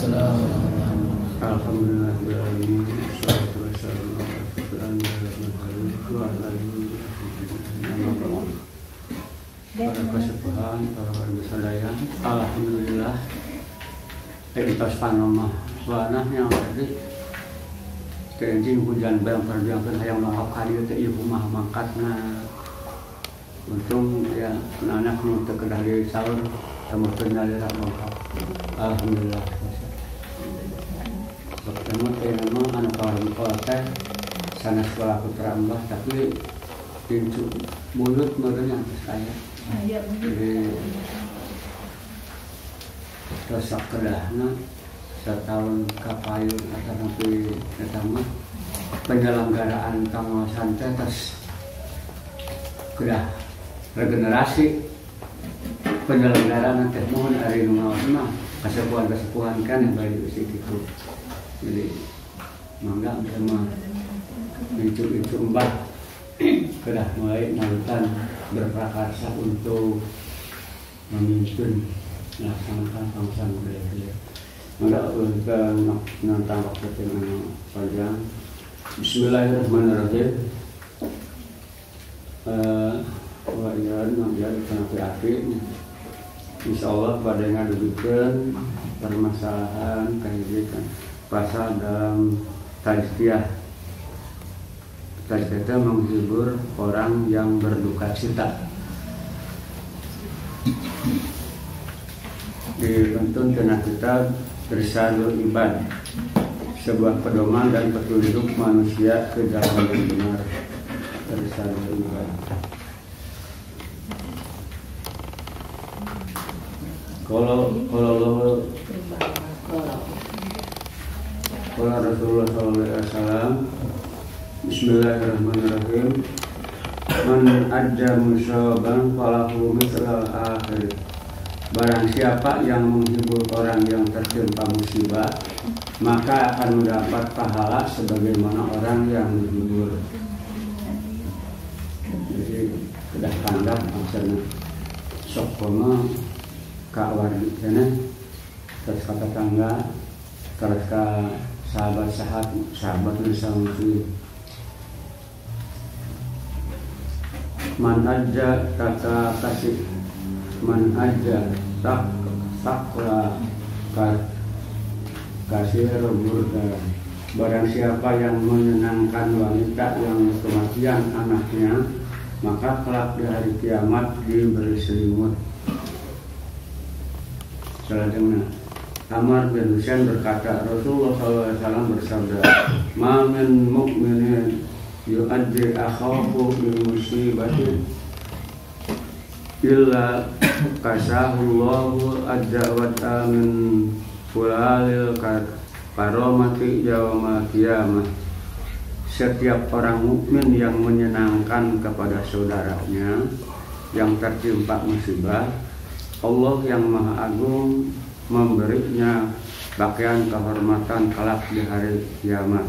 Waalaikumsalam. Alhamdulillah beralamin. Wassalatu wassalamu ala rasulillah wa ala alihi para kesepuhan, para warga sadaya. Alhamdulillah. Editos panomah wanahnya tadi. Kencing hujan barang perjuangan hayang mangkap hadir teh ieu kumaha mangkatna. Untung ya anak nu teu kedah di sahur temu kendali mangkap. Alhamdulillah. Pertama teh memang anu kawan teh sanes sekolah putra mbah tapi pintu mulut meureun yang saya. Jadi dosa kedahna setahun kapayun atau nanti pertama penyelenggaraan pengawasan tetes kedah regenerasi penyelenggaraan teh mohon ari nu ngawas mah kasepuhan kan yang balik usi gitu. Jadi mangga sama itu mbah kedah mulai nalutan berprakarsa untuk memimpin melaksanakan bangsa budaya. Maka nantang waktu yang panjang. Bismillahirrahmanirrahim. Wajar menjadi api-api. Insyaallah pada ngadudukeun permasalahan kehidupan pasal dalam tazkiyah. Tazkiyah menghibur orang yang berduka cita. Dituntun kena kitab Risalul Ibad, sebuah pedoman dan petunjuk manusia ke jalan yang benar. Risalul Ibad. Kalau Rasulullah SAW, Bismillahirrahmanirrahim. Man adja musaban falahu mithlal akhir. Barang siapa yang menghibur orang yang tertimpa musibah, maka akan mendapat pahala sebagaimana orang yang menghibur. Jadi kedah kandang maksudnya sok koma kawan sana terus ka tetangga terus ka sahabat muslim. Man aja kata kasih, man aja takwa kasih burda. Barang siapa yang menyenangkan wanita yang kematian anaknya, maka kelak di hari kiamat diberi selimut. Selanjutnya Amr bin Husain berkata, Rasulullah SAW bersabda, ma min mu'minin yu'addi akhahu bi musibatin illa kasahullahu ad-da'wata min fulalil karomati yaumal qiyamah. Setiap orang mukmin yang menyenangkan kepada saudaranya yang tertimpa musibah, Allah yang Maha Agung memberinya pakaian kehormatan kelak di hari kiamat.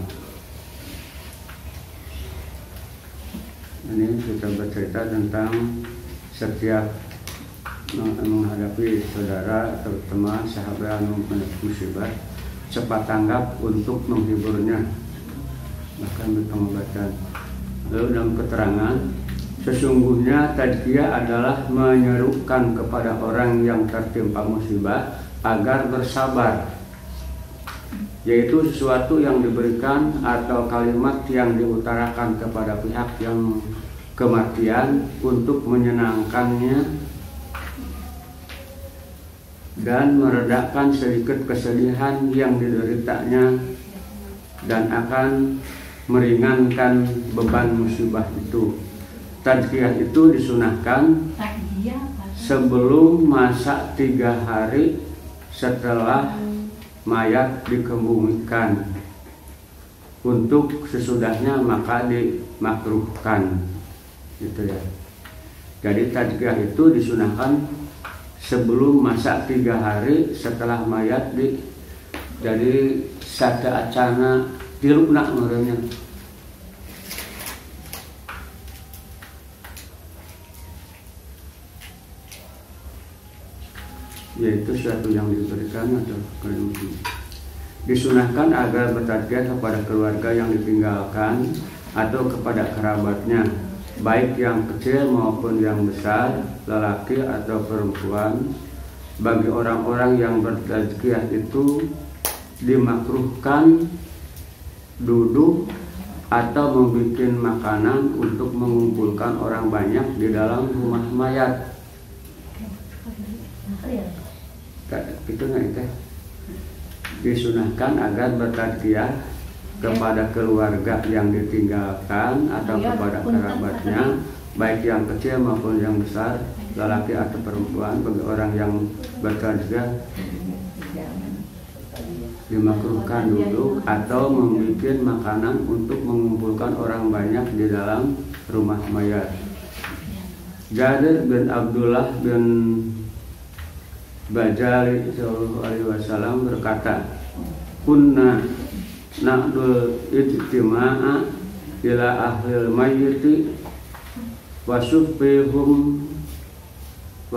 Ini kita bercerita tentang setiap menghadapi saudara atau teman sahabat yang menghadapi musibah, cepat tanggap untuk menghiburnya, bahkan pengobatan. Lalu dalam keterangan, sesungguhnya tazkiyah adalah menyerukan kepada orang yang tertimpa musibah agar bersabar, yaitu sesuatu yang diberikan atau kalimat yang diutarakan kepada pihak yang kematian untuk menyenangkannya dan meredakan sedikit kesedihan yang dideritanya dan akan meringankan beban musibah itu. Tazkiyah itu disunahkan sebelum masa 3 hari setelah mayat dikebumikan. Untuk sesudahnya maka dimakruhkan, gitu ya. Jadi tazkiyah itu disunahkan sebelum masa 3 hari setelah mayat jadi satu acana tilukna merenya. Yaitu suatu yang diberikan atau Disunahkan agar bertazkiyah kepada keluarga yang ditinggalkan atau kepada kerabatnya, baik yang kecil maupun yang besar, lelaki atau perempuan. Bagi orang-orang yang bertazkiyah itu dimakruhkan duduk atau membuat makanan untuk mengumpulkan orang banyak di dalam rumah mayat. Itu nggak? Disunahkan agar bertazkiyah kepada keluarga yang ditinggalkan atau kepada kerabatnya, baik yang kecil maupun yang besar, lelaki atau perempuan. Bagi orang yang bertazkiyah dimakruhkan duduk atau membuat makanan untuk mengumpulkan orang banyak di dalam rumah mayat. Jabir bin Abdullah bin Bajali sallallahu alaihi wasallam berkata, kunna na'dul ijtima'a ila ahlil mayyiti wa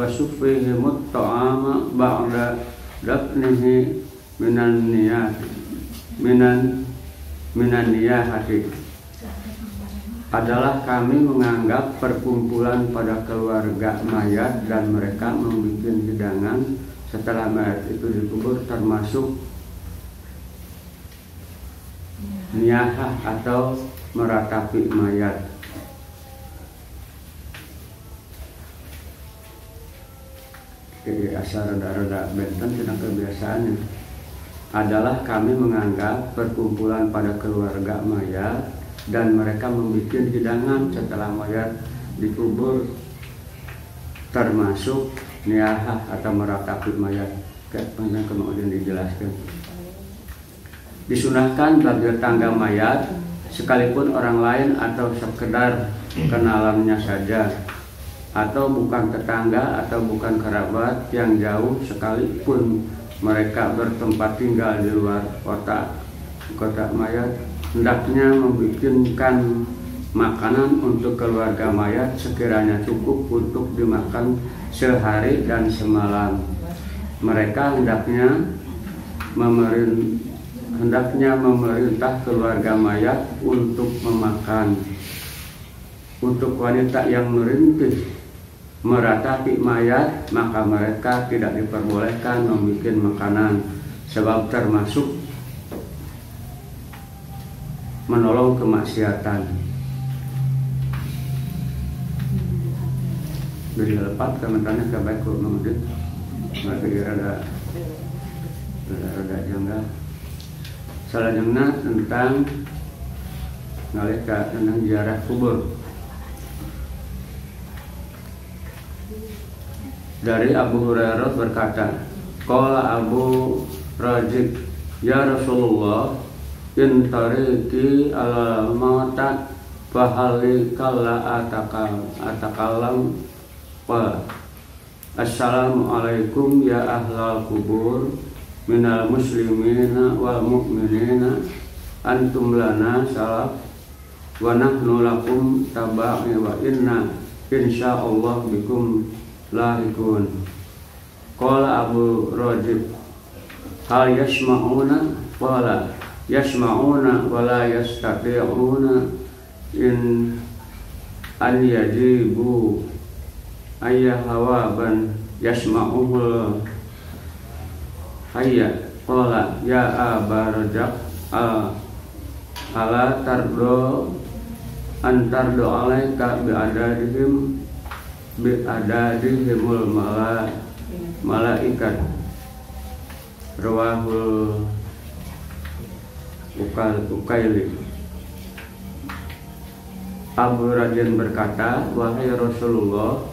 suffihimut ta'ama ba'da dafnihi minan niyahati. Adalah kami menganggap perkumpulan pada keluarga mayat dan mereka membuat hidangan setelah mayat itu dikubur termasuk niyahah atau meratapi mayat. Jadi asal rada-rada benten sedang kebiasaannya. Adalah kami menganggap perkumpulan pada keluarga mayat dan mereka membuat hidangan setelah mayat dikubur termasuk niyahah atau meratapi mayat. Kemudian dijelaskan, disunahkan bagi tetangga mayat sekalipun orang lain atau sekedar kenalannya saja, atau bukan tetangga atau bukan kerabat yang jauh sekalipun mereka bertempat tinggal di luar kota mayat, hendaknya membikinkan makanan untuk keluarga mayat sekiranya cukup untuk dimakan sehari dan semalam. Mereka hendaknya memerintah keluarga mayat untuk memakan. Untuk wanita yang merintih meratapi mayat, maka mereka tidak diperbolehkan membuat makanan, sebab termasuk menolong kemaksiatan. Jadi lepas komentarnya kebaik kok menudit, lagi ada janggal. Selanjutnya tentang nalika tentang ziarah kubur. Dari Abu Hurairah berkata, qala Abu Rajib, ya Rasulullah, in tariki ala mauta fahali kalla atakallam wa assalamualaikum ya ahlal kubur minal muslimina wal mu'minina antum lana salaf wa nahnu lakum taba'i wa inna insyaallah bikum lahikun. Qala Abu Rajib, hal yasma'una? Qala yasma'una wa la yastati'una in an yajibu ayya hawaban yasma'uhul hayya. Qala ya Aba Rajab ala tardo antardo alaika bi'adadihimul malaikat. Rawahul Ukaili. Abu Rajin berkata, wahai Rasulullah,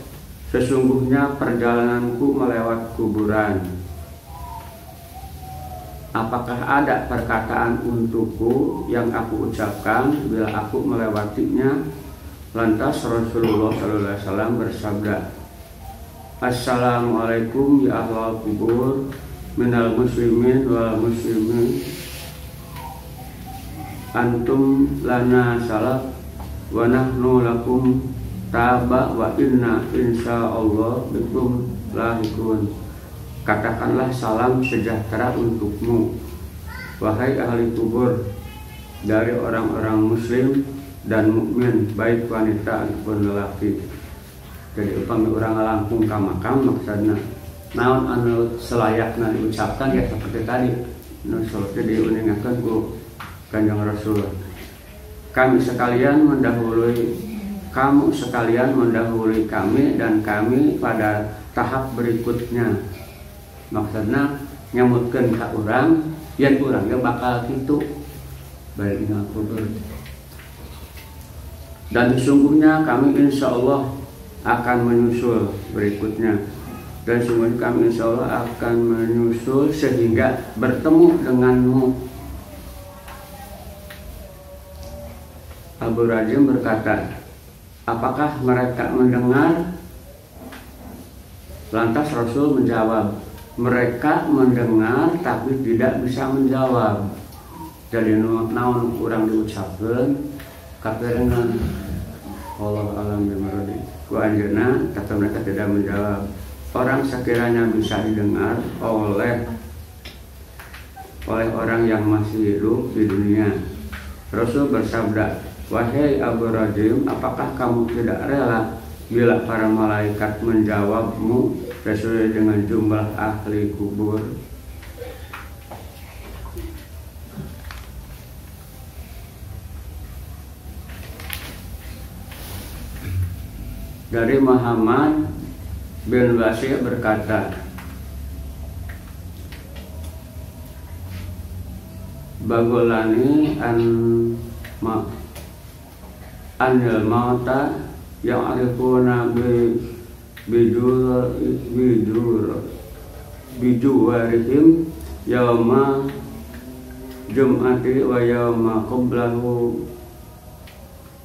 sesungguhnya perjalananku melewat kuburan. Apakah ada perkataan untukku yang aku ucapkan bila aku melewatinya? Lantas Rasulullah SAW bersabda, assalamualaikum ya ahlal kubur minal muslimin wal muslimin antum lana salaf wa nahnu lakum taba wa inna insyaallah bikum lahikun. Katakanlah salam sejahtera untukmu wahai ahli kubur dari orang-orang muslim dan mukmin baik wanita ataupun lelaki. Jadi upami urang langkung ka makam maksudna naon anu selayakna diucapkan ya seperti tadi nu seperti diuningakeun ku Kanjeng Rasul. Kamu sekalian mendahului kami dan kami pada tahap berikutnya. Maksudna nyamutkeun ka urang yen urang ge bakal kitu balik dina kubur. Dan sesungguhnya kami insya Allah akan menyusul berikutnya. Dan sesungguhnya kami insya Allah akan menyusul sehingga bertemu denganmu. Abu Rajim berkata, apakah mereka mendengar? Lantas Rasul menjawab, mereka mendengar tapi tidak bisa menjawab. Jadi naon kurang diucapkan kaperengan Allah alam bimarodi ku anjeunna tapi mereka tidak menjawab. Orang sekiranya bisa didengar oleh orang yang masih hidup di dunia. Rasul bersabda, wahai Abu Rajim, apakah kamu tidak rela bila para malaikat menjawabmu sesuai dengan jumlah ahli kubur? Dari Muhammad bin Basir berkata, bagolani anil mauta yang arifuna bijuwarihim yauma jum'ati wa yauma qablahu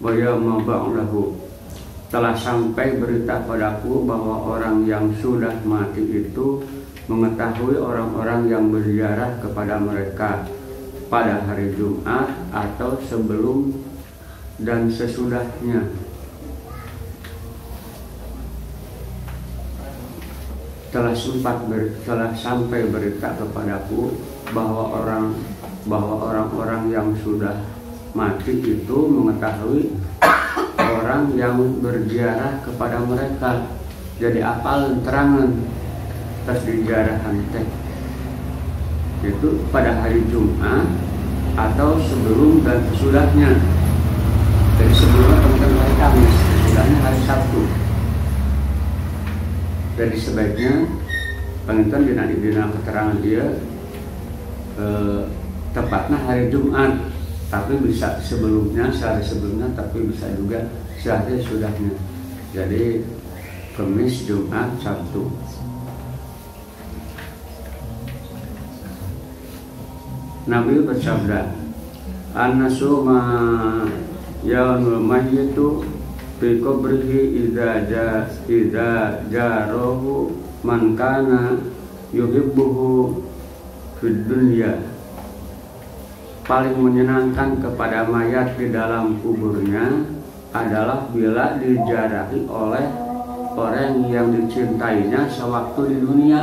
wa yauma ba'dahu. Telah sampai berita padaku bahwa orang yang sudah mati itu mengetahui orang-orang yang berziarah kepada mereka pada hari Jumat atau sebelum dan sesudahnya. Telah sampai berita kepadaku bahwa orang-orang yang sudah mati itu mengetahui orang yang berziarah kepada mereka. Jadi apal terangan pas diziarahan teh itu pada hari Jumat atau sebelum dan sesudahnya. Jadi sebelumnya teman hari Kamis, sesudahnya hari Sabtu. Jadi sebaiknya penonton dina keterangan dia tepatnya hari Jumat, tapi bisa sebelumnya, sehari sebelumnya, tapi bisa juga sehari sudahnya. Jadi Kamis, Jumat, Sabtu. Nabi bersabda, an-nasu ma yaumul mayyitu fi qabrihi idza jarahu man kana yuhibbuhu fid dunya. Paling menyenangkan kepada mayat di dalam kuburnya adalah bila dijarahi oleh orang yang dicintainya sewaktu di dunia.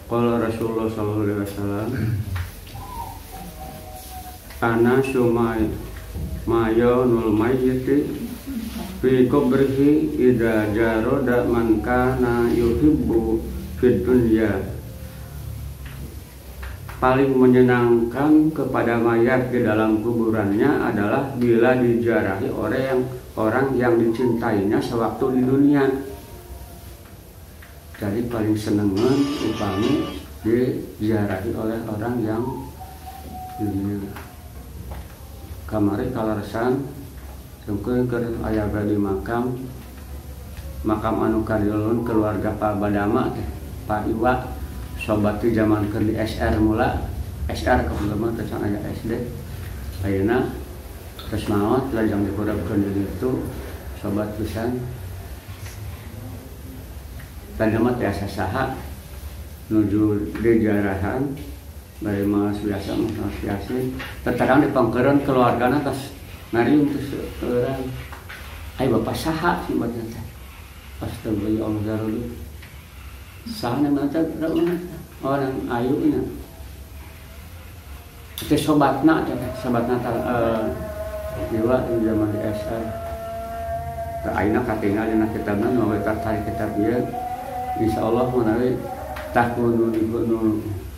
Qala Rasulullah sallallahu alaihi wasallam, ana sumai mayonul mayyiti fi qabrihi idza jarada man kana yuhibbu fid dunya. Paling menyenangkan kepada mayat di dalam kuburannya adalah bila dijarahi orang yang dicintainya sewaktu di dunia. Jadi paling senengan upami diziarahi oleh orang yang dunia. Kamari kalarsan sungkeun keur aya badi makam anu kadiulun keluarga Pak Badama Pak Iwa sobat di zaman keur di SR mula SR kebetulan teh aya SD ayeuna terus maot lajang dipurapkeun di ditu sobat pisan. Tanya mah tiasa saha nuju dijarahan bari maos biasa maos yasin terkadang dipangkeureun keluargana tas ngariung teh urang ai bapak saha sih badan teh Astagfirullahaladzim. Sana mata orang ayunya. Itu sobatna jiwa di zaman di SR. Aina katingal dina kitabna nu tarik kitab ieu. Insyaallah menawi takunu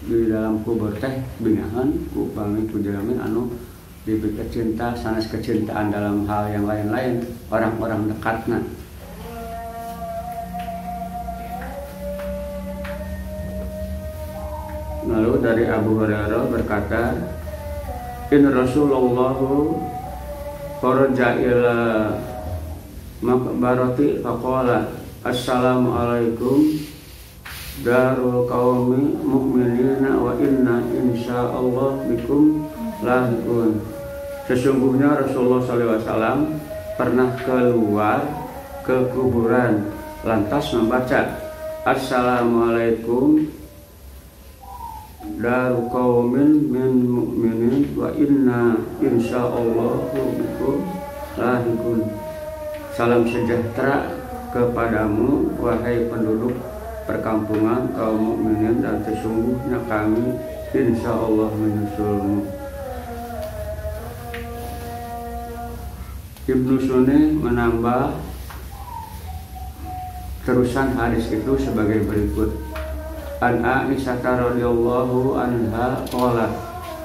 di dalam kubur teh bingahan ku pami ku jalmi anu diberi cinta sanes kecintaan dalam hal yang lain-lain orang-orang dekatna. Lalu dari Abu Hurairah berkata, in Rasulullahu kharaja ila maqbarati faqala assalamualaikum darul qaumi mu'minina wa inna insyaallah bikum lahiqun. Sesungguhnya Rasulullah SAW pernah keluar ke kuburan lantas membaca assalamualaikum daru qaumin min mu'minin wa inna insyaallah bikum lahiqun. Salam sejahtera kepadamu wahai penduduk perkampungan kaum mukminin dan sesungguhnya kami insyaallah menyusulmu. Ibnu Sunni menambah terusan hadis itu sebagai berikut. An Aisyah radhiyallahu anha qalat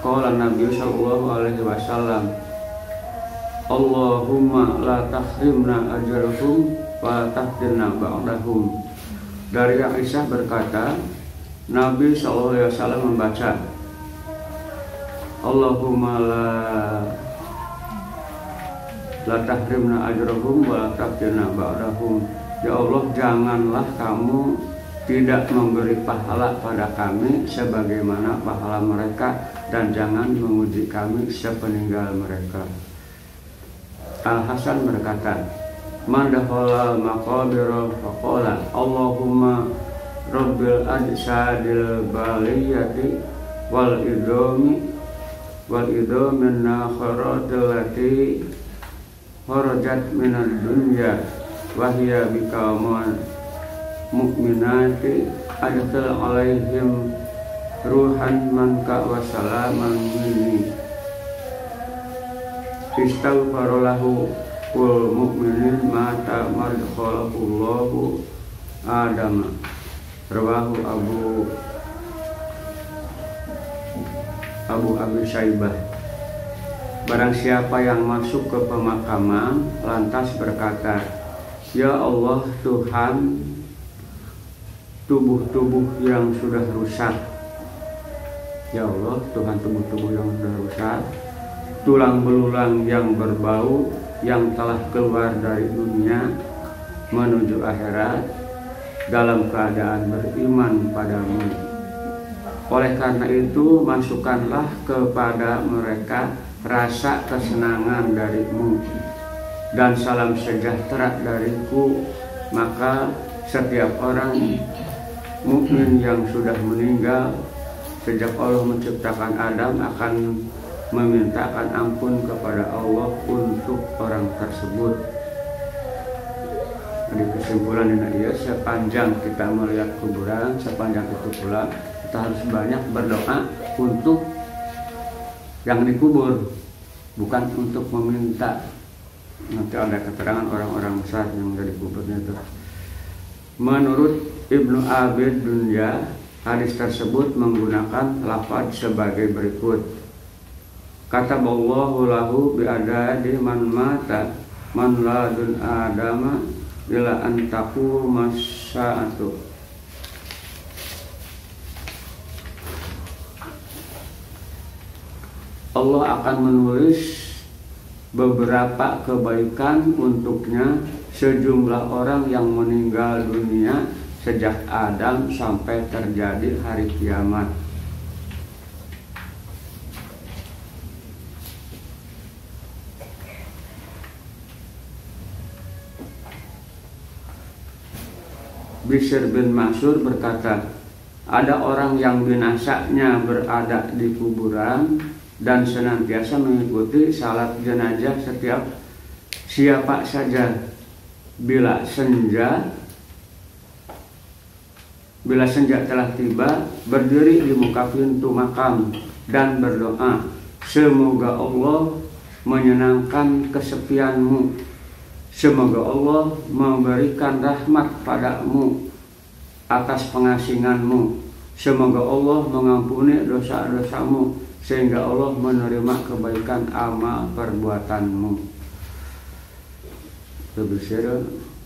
qala Nabi sallallahu alaihi wasallam Allahumma la tahrimna ajrahum wa tahdirna ba'dahum. Dari Aisyah berkata, Nabi sallallahu alaihi wasallam membaca Allahumma la tahrimna ajrahum wa la tahdirna ba'dahum. Ya Allah, janganlah kamu tidak memberi pahala pada kami sebagaimana pahala mereka dan jangan menguji kami sepeninggal mereka. Al-Hasan berkata, man dakhala maqabira faqala Allahumma rabbil ajsadil baliyati wal idomin nakharatil lati kharajat minad dunya wa hiya bikaman mu'minati adkhil alaihim ruhan manka wa salaman minni istaghfarolahu kul mu'minin mata madkhalahullahu adama. Rawahu Abu Abi Syaibah. Barang siapa yang masuk ke pemakaman lantas berkata, ya Allah Tuhan, tubuh-tubuh yang sudah rusak. Ya Allah Tuhan, tubuh-tubuh yang sudah rusak, tulang belulang yang berbau yang telah keluar dari dunia menuju akhirat dalam keadaan beriman padamu. Oleh karena itu masukkanlah kepada mereka rasa kesenangan darimu dan salam sejahtera dariku, maka setiap orang mukmin yang sudah meninggal sejak Allah menciptakan Adam akan memintakan ampun kepada Allah untuk orang tersebut. Jadi kesimpulan ini ya, sepanjang kita melihat kuburan, sepanjang itu pula kita harus banyak berdoa untuk yang dikubur, bukan untuk meminta. Nanti ada keterangan orang-orang besar yang dari kuburnya itu. Menurut Ibnu Abi Dunya, hadis tersebut menggunakan lafaz sebagai berikut. Kataballahu lahu bi'adadi man mata man ladun adama ila antaku masya'atu. Allah akan menulis beberapa kebaikan untuknya sejumlah orang yang meninggal dunia sejak Adam sampai terjadi hari kiamat. Bishr bin Mansur berkata, ada orang yang binasanya berada di kuburan dan senantiasa mengikuti salat jenazah setiap siapa saja. Bila senja bila senja telah tiba, berdiri di muka pintu makam dan berdoa, semoga Allah menyenangkan kesepianmu, semoga Allah memberikan rahmat padamu atas pengasinganmu, semoga Allah mengampuni dosa-dosamu, sehingga Allah menerima kebaikan amal perbuatanmu.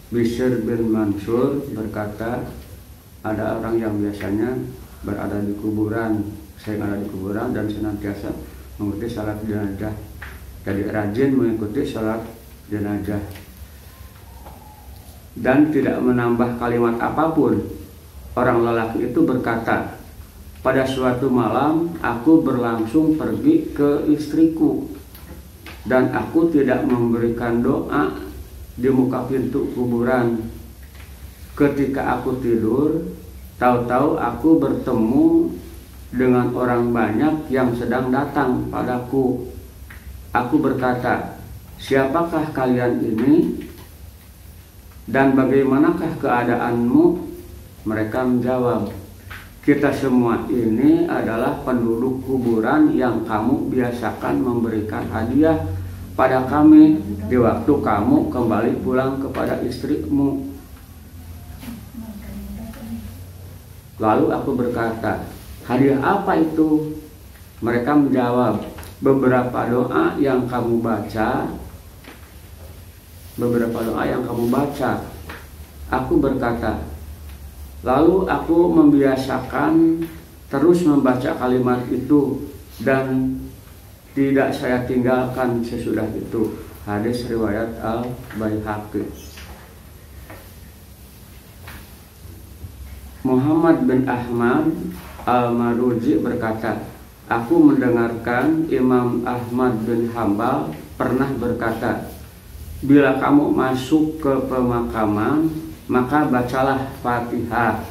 Bishr bin Mansur berkata, ada orang yang biasanya berada di kuburan, sering ada di kuburan dan senantiasa mengikuti salat jenazah. Jadi rajin mengikuti salat jenazah dan tidak menambah kalimat apapun. Orang lelaki itu berkata, pada suatu malam aku berlangsung pergi ke istriku dan aku tidak memberikan doa di muka pintu kuburan. Ketika aku tidur, tahu-tahu aku bertemu dengan orang banyak yang sedang datang padaku. Aku berkata, siapakah kalian ini dan bagaimanakah keadaanmu? Mereka menjawab, kita semua ini adalah penduduk kuburan yang kamu biasakan memberikan hadiah pada kami di waktu kamu kembali pulang kepada istrimu. Lalu aku berkata, hadiah apa itu? Mereka menjawab, beberapa doa yang kamu baca. Aku berkata, lalu aku membiasakan terus membaca kalimat itu dan tidak saya tinggalkan sesudah itu. Hadis riwayat Al-Baihaqi. Muhammad bin Ahmad Al-Maruzi berkata, aku mendengarkan Imam Ahmad bin Hambal pernah berkata, bila kamu masuk ke pemakaman, maka bacalah Fatihah,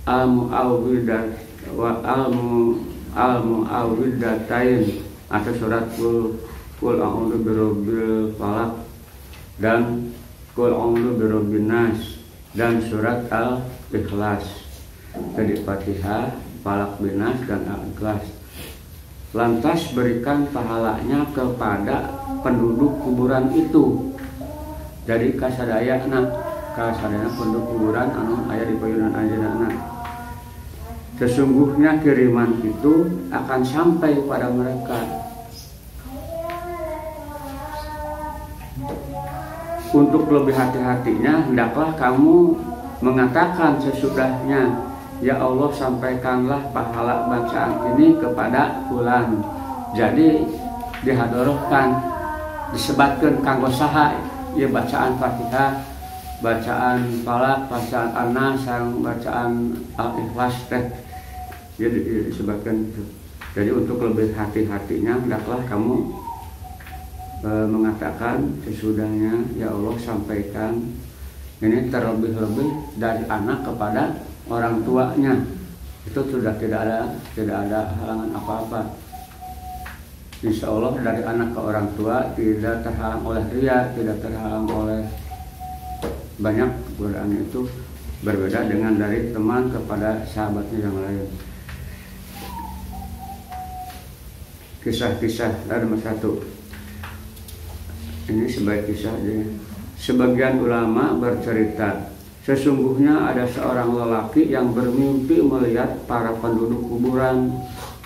Al-Mu'awwidhatain atau surat Qul a'udzu birabbil falaq dan Qul a'udzu birabbin nas dan surat Al-Ikhlas. Jadi Fatihah, Falaq, Binas dan Al-Ikhlas. Lantas berikan pahalanya kepada penduduk kuburan itu. Jadi kasadayana penduduk kuburan anu aya di payunan anjeunna. Sesungguhnya kiriman itu akan sampai pada mereka. Untuk lebih hati-hatinya, hendaklah kamu mengatakan sesudahnya, ya Allah, sampaikanlah pahala bacaan ini kepada fulan. Jadi dihadorohkan, disebatkan kanggo saha ya bacaan Fatihah, bacaan Falaq, bacaan An-Nas, bacaan Al-Ikhlas teh. Jadi disebutkan itu. Jadi untuk lebih hati-hatinya, hendaklah kamu mengatakan sesudahnya, ya Allah, sampaikan ini terlebih-lebih dari anak kepada orang tuanya. Itu sudah tidak ada halangan apa-apa. Insya Allah dari anak ke orang tua tidak terhalang oleh riya, tidak terhalang oleh banyak godaan. Itu berbeda dengan dari teman kepada sahabatnya yang lain. Kisah-kisah dari satu ini sebagai kisah. Sebagian ulama bercerita, sesungguhnya ada seorang lelaki yang bermimpi melihat para penduduk kuburan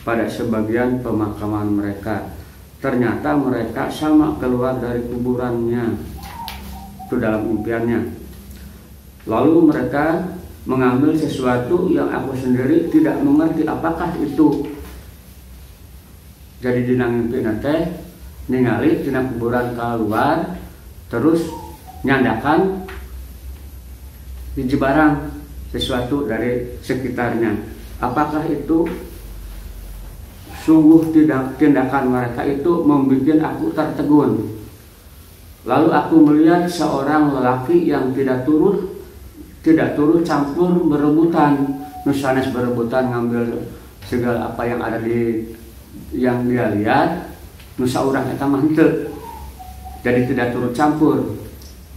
pada sebagian pemakaman mereka. Ternyata mereka sama keluar dari kuburannya. Itu dalam impiannya. Lalu mereka mengambil sesuatu yang aku sendiri tidak mengerti apakah itu. Jadi dina mimpi teh ningali dina kuburan keluar, terus nyandakan di barang sesuatu dari sekitarnya. Apakah itu? Sungguh tindakan mereka itu membuat aku tertegun. Lalu aku melihat seorang lelaki yang tidak turut campur berebutan, nusanes berebutan ngambil segala apa yang ada di yang dia lihat, nusa urang eta manteu. Jadi tidak turut campur.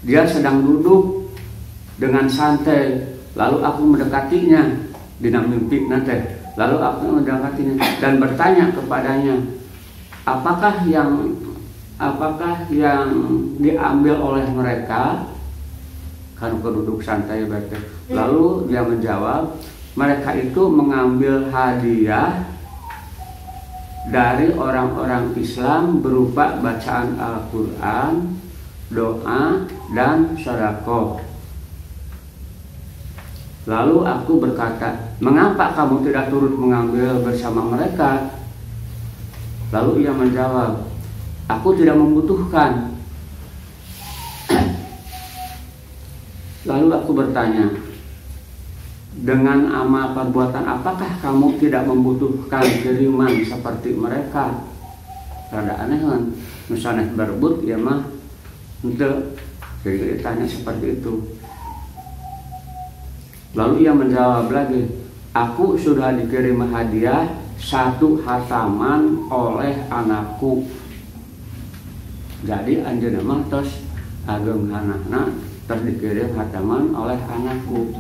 Dia sedang duduk dengan santai. Lalu aku mendekatinya dina mimpi nanti. Lalu aku mendekatinya dan bertanya kepadanya, apakah yang diambil oleh mereka? Kan duduk santai baca. Lalu dia menjawab, mereka itu mengambil hadiah dari orang-orang Islam berupa bacaan Al-Quran, doa, dan sedekah. Lalu aku berkata, mengapa kamu tidak turut mengambil bersama mereka? Lalu ia menjawab, aku tidak membutuhkan. Lalu aku bertanya, dengan amal perbuatan apakah kamu tidak membutuhkan kiriman seperti mereka? Rada aneh kan, misalnya berebut ya mah untuk jadi ditanya seperti itu. Lalu ia menjawab lagi, aku sudah dikirim hadiah 1 hataman oleh anakku. Jadi anjeunna mah tos ageng hanana terus dikirim hataman oleh anakku.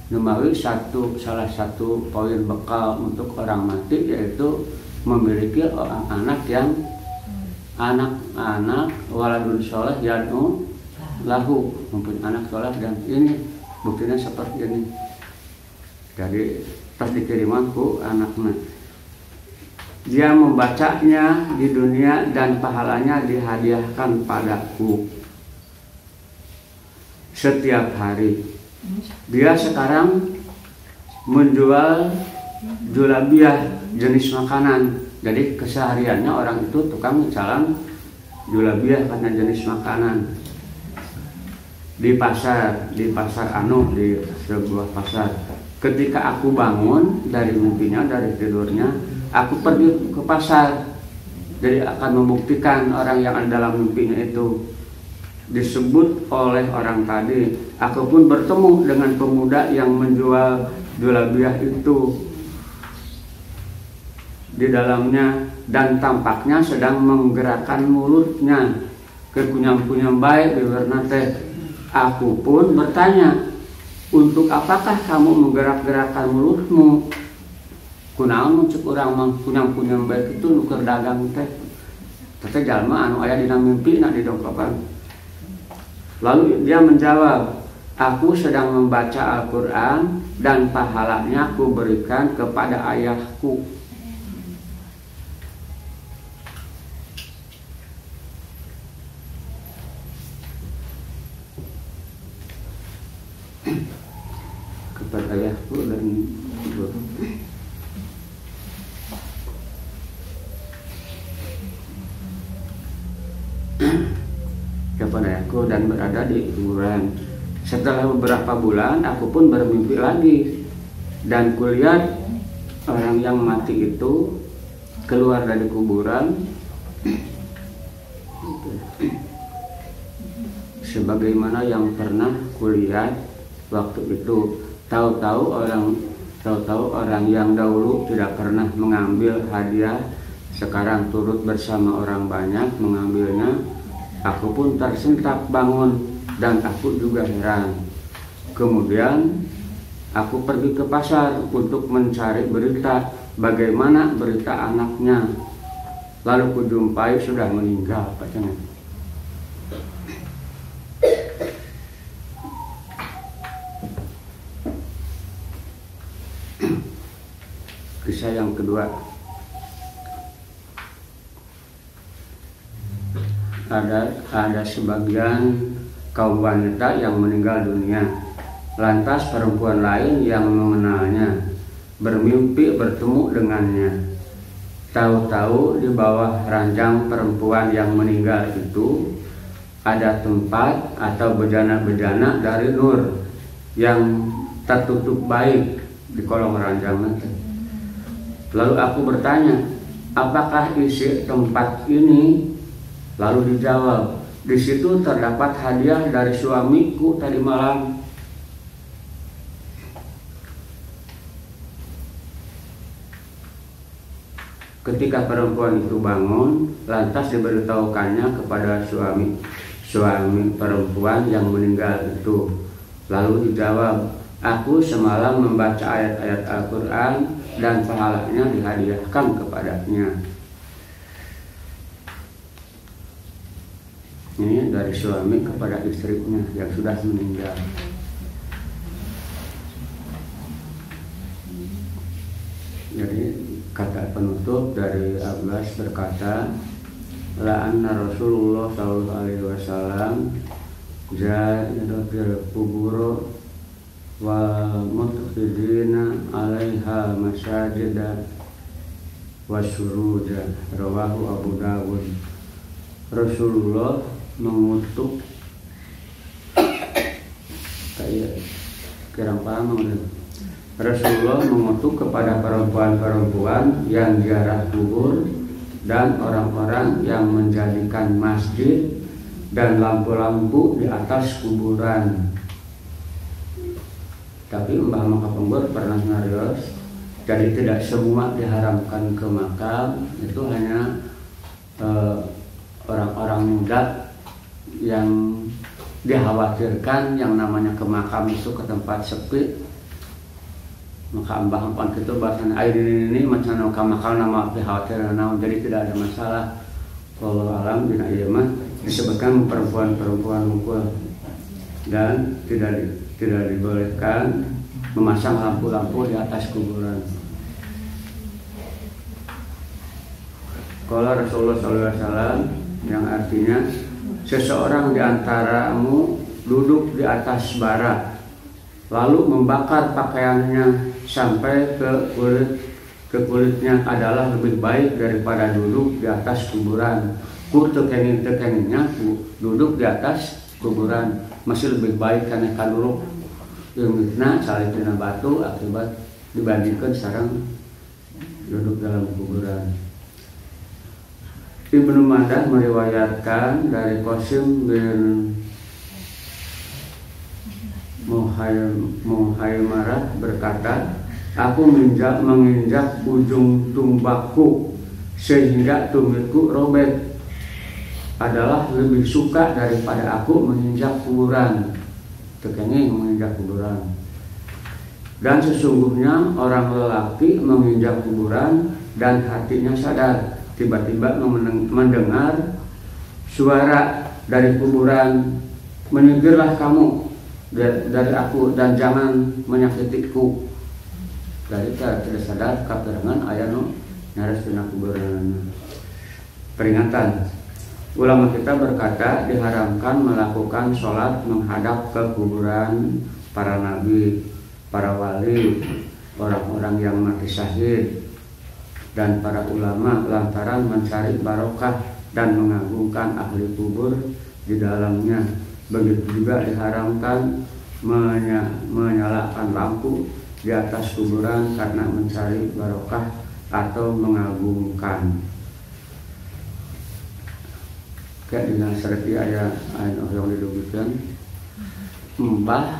Numawi salah satu poin bekal untuk orang mati yaitu memiliki anak yang anak waladun sholeh yad'u lahu, mempunyai anak sholeh, dan ini buktinya seperti ini. Jadi pas dikirimanku anaknya, dia membacanya di dunia dan pahalanya dihadiahkan padaku setiap hari. Dia sekarang menjual julabiah jenis makanan. Jadi kesehariannya orang itu tukang jalan julabiah karena jenis makanan di pasar anu, di sebuah pasar. Ketika aku bangun dari mimpinya, dari tidurnya, aku pergi ke pasar. Jadi akan membuktikan orang yang ada dalam mimpinya itu disebut oleh orang tadi. Aku pun bertemu dengan pemuda yang menjual julabiah itu di dalamnya, dan tampaknya sedang menggerakkan mulutnya kekunyam-kunyam baik di warna teh. Aku pun bertanya, untuk apakah kamu menggerak-gerakkan mulutmu? Kunaon cek urang mah kunyam-kunyam baik itu nuker dagang teh. Teh jalma anu aya dina mimpi na didongkopan. Lalu dia menjawab, aku sedang membaca Al-Quran dan pahalanya aku berikan kepada ayahku. Kepada ayahku dan ibuku. Kepada aku dan berada di kuburan. Setelah beberapa bulan aku pun bermimpi lagi dan kulihat orang yang mati itu keluar dari kuburan sebagaimana yang pernah kulihat waktu itu. Tahu-tahu orang yang dahulu tidak pernah mengambil hadiah sekarang turut bersama orang banyak mengambilnya. Aku pun tersentak bangun dan aku juga heran. Kemudian aku pergi ke pasar untuk mencari berita, bagaimana berita anaknya. Lalu kujumpai sudah meninggal pacarnya. Kisah yang kedua, ada sebagian kaum wanita yang meninggal dunia. Lantas perempuan lain yang mengenalnya bermimpi bertemu dengannya. Tahu-tahu di bawah ranjang perempuan yang meninggal itu ada tempat atau bejana-bejana dari nur yang tertutup baik di kolong ranjang nanti. Lalu aku bertanya, apakah isi tempat ini? Lalu dijawab, di situ terdapat hadiah dari suamiku tadi malam. Ketika perempuan itu bangun, lantas diberitahukannya kepada suami perempuan yang meninggal itu Lalu dijawab, aku semalam membaca ayat-ayat Al-Quran dan pahalanya dihadiahkan kepadanya. Ini dari suami kepada istrinya yang sudah meninggal. Jadi kata penutup dari Abbas berkata, la'anna Rasulullah sallallahu alaihi wasallam ja'iratil kubur wal mutkhidina 'alaiha masajida wasyuruja. Rawahu Abu Dawud. Rasulullah mengutuk kayak kirang paham. Rasulullah mengutuk kepada perempuan-perempuan yang ziarah kubur dan orang-orang yang menjadikan masjid dan lampu-lampu di atas kuburan. Tapi Mbah Makapenggur pernah ngarios, jadi tidak semua diharamkan ke makam, itu hanya orang-orang muda yang dikhawatirkan yang namanya ke makam itu ke tempat sepi. Maka Mbah Ampan itu bahasan air ini macam ke makam nama dikhawatir, jadi tidak ada masalah. Wallahu alam bina iman disebutkan perempuan-perempuan mukul dan tidak dibolehkan memasang lampu-lampu di atas kuburan. Qala Rasulullah SAW yang artinya seseorang di antaramu duduk di atas bara lalu membakar pakaiannya sampai ke kulitnya adalah lebih baik daripada duduk di atas kuburan. Tekening-tekeninya duduk di atas kuburan masih lebih baik karena kaduruk ilmitna salitina batu akibat dibandingkan sekarang duduk dalam kuburan. Ibnu Mandah meriwayatkan dari Qasim bin Muhaimarah berkata, aku menginjak ujung tumbakku sehingga tumitku robek, adalah lebih suka daripada aku menginjak kuburan. Tekenging menginjak kuburan. Dan sesungguhnya orang lelaki menginjak kuburan dan hatinya sadar, tiba-tiba mendengar suara dari kuburan, menyingkirlah kamu dari aku dan jangan menyakitiku. Dari tidak sadar kapirangan aya nu nyares dina kuburan. Peringatan. Ulama kita berkata diharamkan melakukan sholat menghadap ke kuburan para nabi, para wali, orang-orang yang mati syahid, dan para ulama lantaran mencari barokah dan mengagungkan ahli kubur di dalamnya. Begitu juga diharamkan menyalakan lampu di atas kuburan karena mencari barokah atau mengagungkan. Kayak di Nasrati ayat yang didugikeun Mbah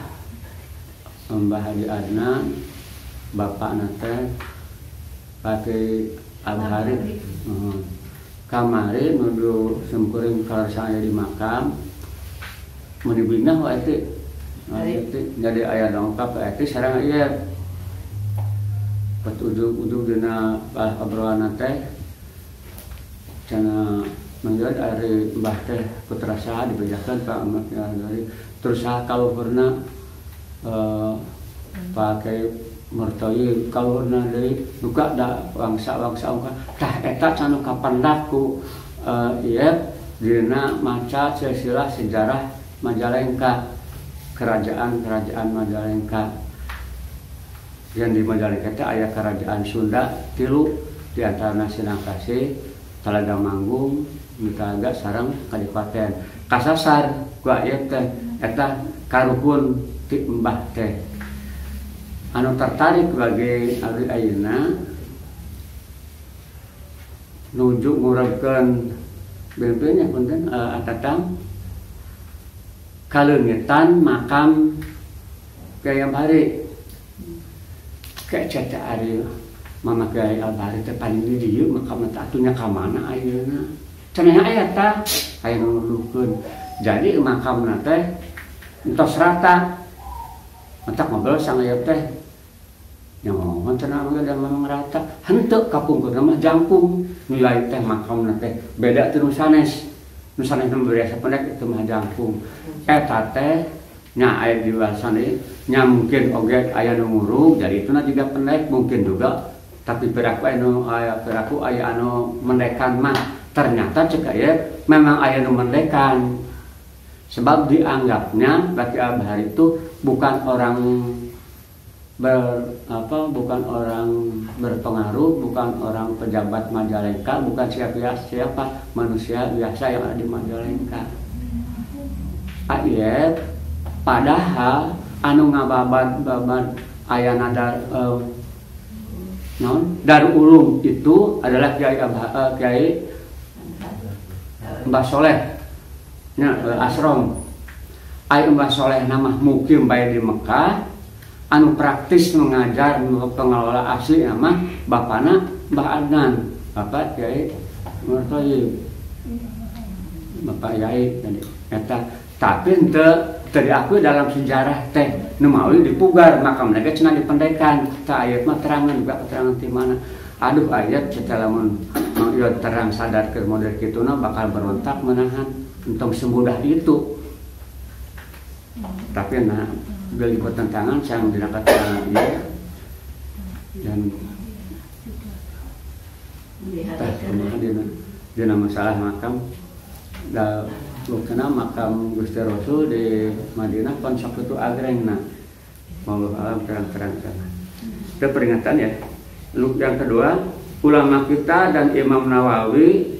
Haji Adnan bapak nate pakai Abhari kamari nuju sempeuring kalau saya di makam menibinah wa itu jadi ayat dongkap itu sareng ieu pat ujug-ujug dina obrolan teh cenah menjadi dari Mbah teh putra saha dibejakeun ka amatnya dari terus saha kaluhurna pakai mertoi kaluhurna deui duka da wangsa-wangsa ungkap tah eta canu kapendak ku ieu dina maca silsilah sejarah Majalengka, kerajaan Majalengka. Yang di Majalengka itu aya kerajaan Sunda 3 di antara Sinangkasi, Talaga Manggung, Talaga sareng Kadipaten. Kasasar ku aya teh eta karuhun ti Mbah teh. Anu tertarik bagi abdi ayeuna nuju nguregkeun beunteun nya punten atatang kalengetan makam Kyai Abhari kayak caca ari mama Kyai Abhari teh paling di dieu makam teh atunya ka mana ayeuna cenah aya tah aya nu nuduhkeun jadi makamna teh entos rata Mentak ngobrol sang aya teh nyawa tenang dan memang rata henteu kapungkur nama jangkung nilai teh makamna teh beda teu nu sanes biasa pendek itu mah jangkung eta teh nya aya di wasana nya mungkin oge aya nu murug jadi ituna juga pendek mungkin juga tapi peraku aya anu mendekan mah ternyata cek aya memang aya nu mendekan sebab dianggapnya bagi Abah itu bukan orang bukan orang berpengaruh, bukan orang pejabat Majalengka, bukan siapa manusia biasa yang ada di Majalengka. Ayat padahal anu ngababat ayana Darul Ulum itu adalah Kiai Mbah Soleh, Asrom. Ai Mbah Soleh nama mukim bae di Mekah. Anu praktis mengajar pengelola asli nama bapana Mbah Adnan, Bapak Kiai Murtoyib, Bapak Yai tadi. Eta tapi henteu diakui dalam sejarah teh nu mawi dipugar makam mereka cenah dipendekan. Ta ayat mah terangan juga keterangan di mana. Aduh ayat setelah mun terang sadar ke model kituna bakal berontak menahan entong semudah itu. Tapi nah beli pertentangan sang dinakat dia dan dia masalah makam da bukana makam Gusti Rasul di Madinah konsep itu agrengna wallahu alam terang-terang sana. Itu peringatan ya. Yang kedua, ulama kita dan Imam Nawawi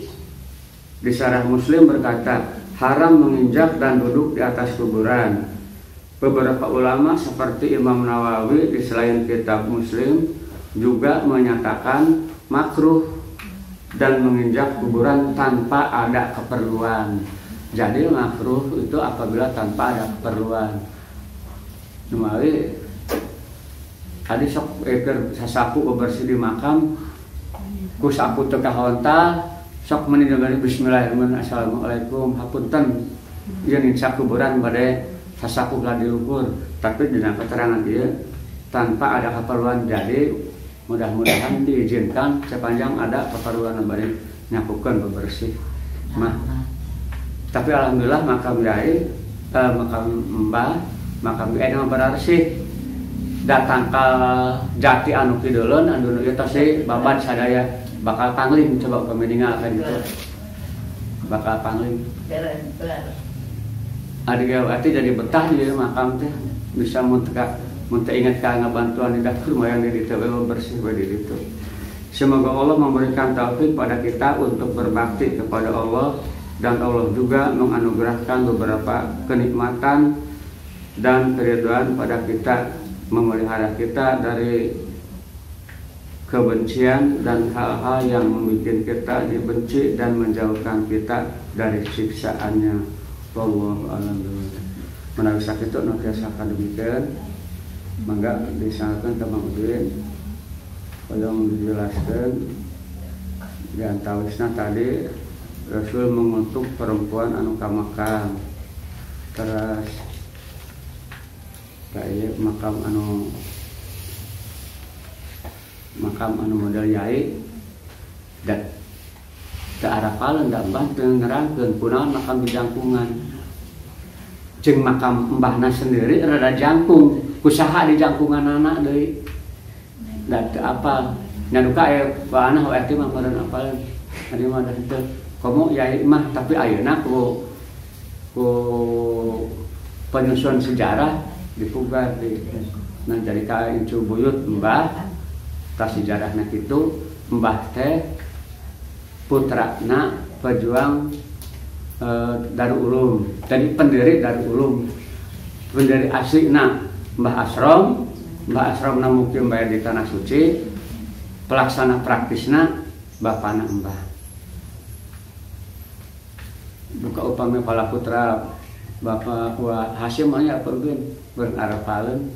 di Syarah Muslim berkata haram menginjak dan duduk di atas kuburan. Beberapa ulama seperti Imam Nawawi di selain kitab Muslim juga menyatakan makruh dan menginjak kuburan tanpa ada keperluan. Jadi makruh itu apabila tanpa ada keperluan. Nawawi tadi sok eker sasapu bebersih di makam ku sapu teu kahontal sok meuni dengan bismillahirrahmanirrahim assalamualaikum hapunten yen injak kuburan bade sasapu gladi luhur, tapi dengan keterangan dia tanpa ada keperluan. Jadi mudah-mudahan diizinkan sepanjang ada keperluan bari nyapukeun bebersih mah. Tapi alhamdulillah makam Yai makam Mbah makam Yai mah berarsi datang ke jati anu kideulun anu ieu teh babat sadaya bakal pangling coba pemendingal ka ditu bakal pangling adiga arti jadi betah di makam teh bisa mun ingat ka ngabantuan di dapur moyang di ditu bersih di ditu. Semoga Allah memberikan taufik pada kita untuk berbakti kepada Allah dan Allah juga menganugerahkan beberapa kenikmatan dan keridhaan pada kita, memelihara kita dari kebencian dan hal-hal yang membuat kita dibenci dan menjauhkan kita dari siksaannya. Wallahu a'lam. Menawi sakitu nu tiasa demikian mangga disangakeun Mang Udin tolong dijelaskan di antawisna tadi Rasul mengutuk perempuan anu ka makam terus kayak makam anu model Yai dan ke arah palen dan bantu ngerangkeun kunaon makam di jangkungan jeung makam mbahna sendiri rada jangkung kusaha di jangkungan anak deui dan teu apal nyaduka aya baana we teh mah meureun apal ari mah da teu komo Yai mah tapi ayeuna ku penyusun sejarah dipugar di nah jadi ka incu buyut mbah tas sejarahna kitu mbah teh putrana pejuang Darul Ulum, jadi pendiri Darul Ulum, pendiri aslina Mbah Asrom na mukim bayar di tanah suci, pelaksana praktisna bapana Mbah. Buka upami kepala putra Bapak Hasyim aya apa bin berarapaleun,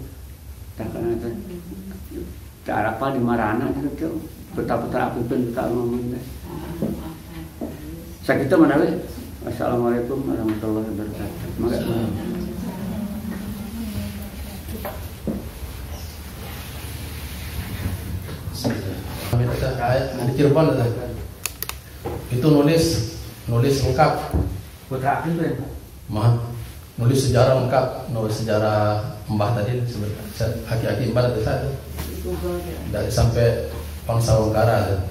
tak arapal di marana gitu, putra-putra apipun kita ngomong. Sakitu manawi. Assalamualaikum warahmatullahi wabarakatuh. di Cirebon itu nulis lengkap. Putra itu ya. Nulis sejarah lengkap, nulis sejarah Mbah tadi sebenarnya aki-aki Mbah itu satu. Dari sampai Pangsa Wongkara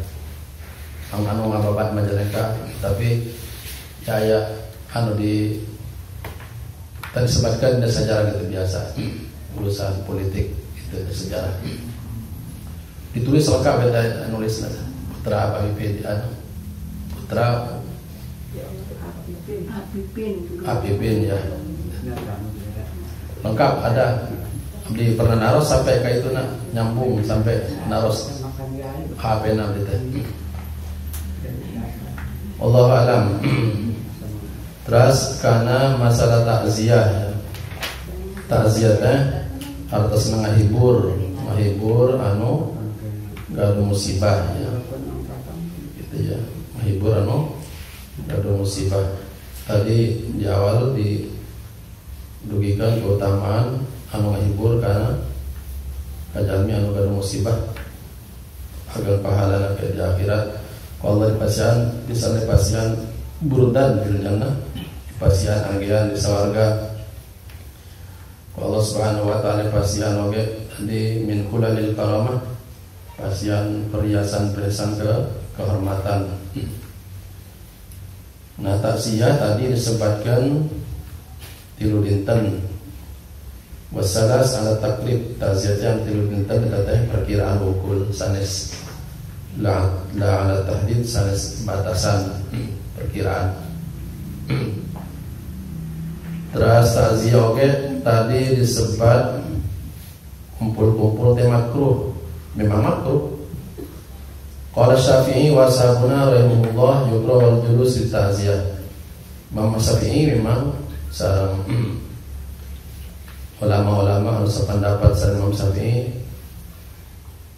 anu ngababat Majalengka, tapi saya di tadi sebutkan sejarah gitu biasa, urusan politik itu sejarah. Ditulis lengkap ada nulis Putra Habibin Putra Habibin ya. Lengkap ada di pernah naros sampai kayak itu nyambung sampai naros HP gitu. Allahu alam. Terus karena masalah takziah artos menghibur anu gaduh musibah ya. Gitu ya. Menghibur anu gaduh musibah. Tadi di awal didugikan keutamaan anu menghibur karena kajalmi anu gaduh musibah agar pahala di akhirat. Kalau dipasihan misalnya pasihan burudan di jannah, pasihan anggian di sawarga. Allah Subhanahu wa taala pasihan oge di min kulalil karamah, pasihan perhiasan-perhiasan kehormatan. Nah, taksiyah tadi disebutkan 3 dinten. Wasalas ala takrib taksiyah yang 3 dinten teteh perkiraan ukul sanes la ala tahdid sanes batasan perkiraan. Terus takziah oke tadi disebut kumpul-kumpul teh makruh, memang makruh. Qala Syafi'i wa sahabuna rahimahullah yukrah wal julus di takziah. Imam Syafi'i memang sareng ulama-ulama harus sependapat sareng Imam Syafi'i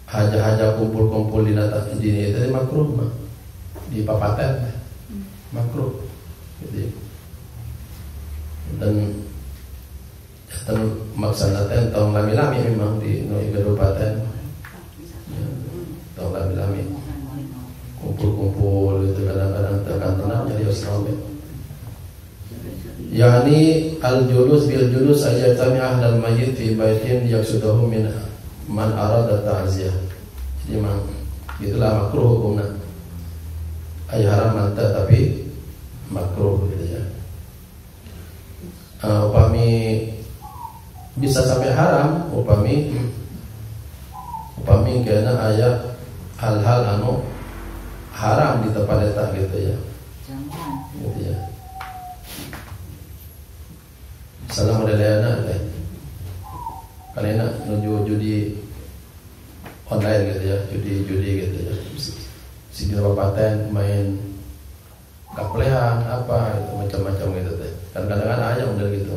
haja-haja kumpul-kumpul di itu makruh mah. Di papaten makruh gitu. Dan maksanaten tong lami-lami memang di kabupaten tong lami-lami kumpul-kumpul itu kadang-kadang terkantonnya di Australia. Yani al-julus bil julus ayatami ahlal mayyit fi baitin yaksudahu min man arada ta'ziyah. Jadi memang itulah makruh hukumnya. Ay haram mantap tapi makruh gitu ya. Upami bisa sampai haram, upami kena ayat hal-hal anu haram di tempat eta gitu ya. Gitu ya. Salam modelana teh. Kalena nuju judi online gitu ya, judi gitu ya. Si di paten main kaplehan apa itu macam-macam gitu teh. Kan kadang-kadang aja model gitu.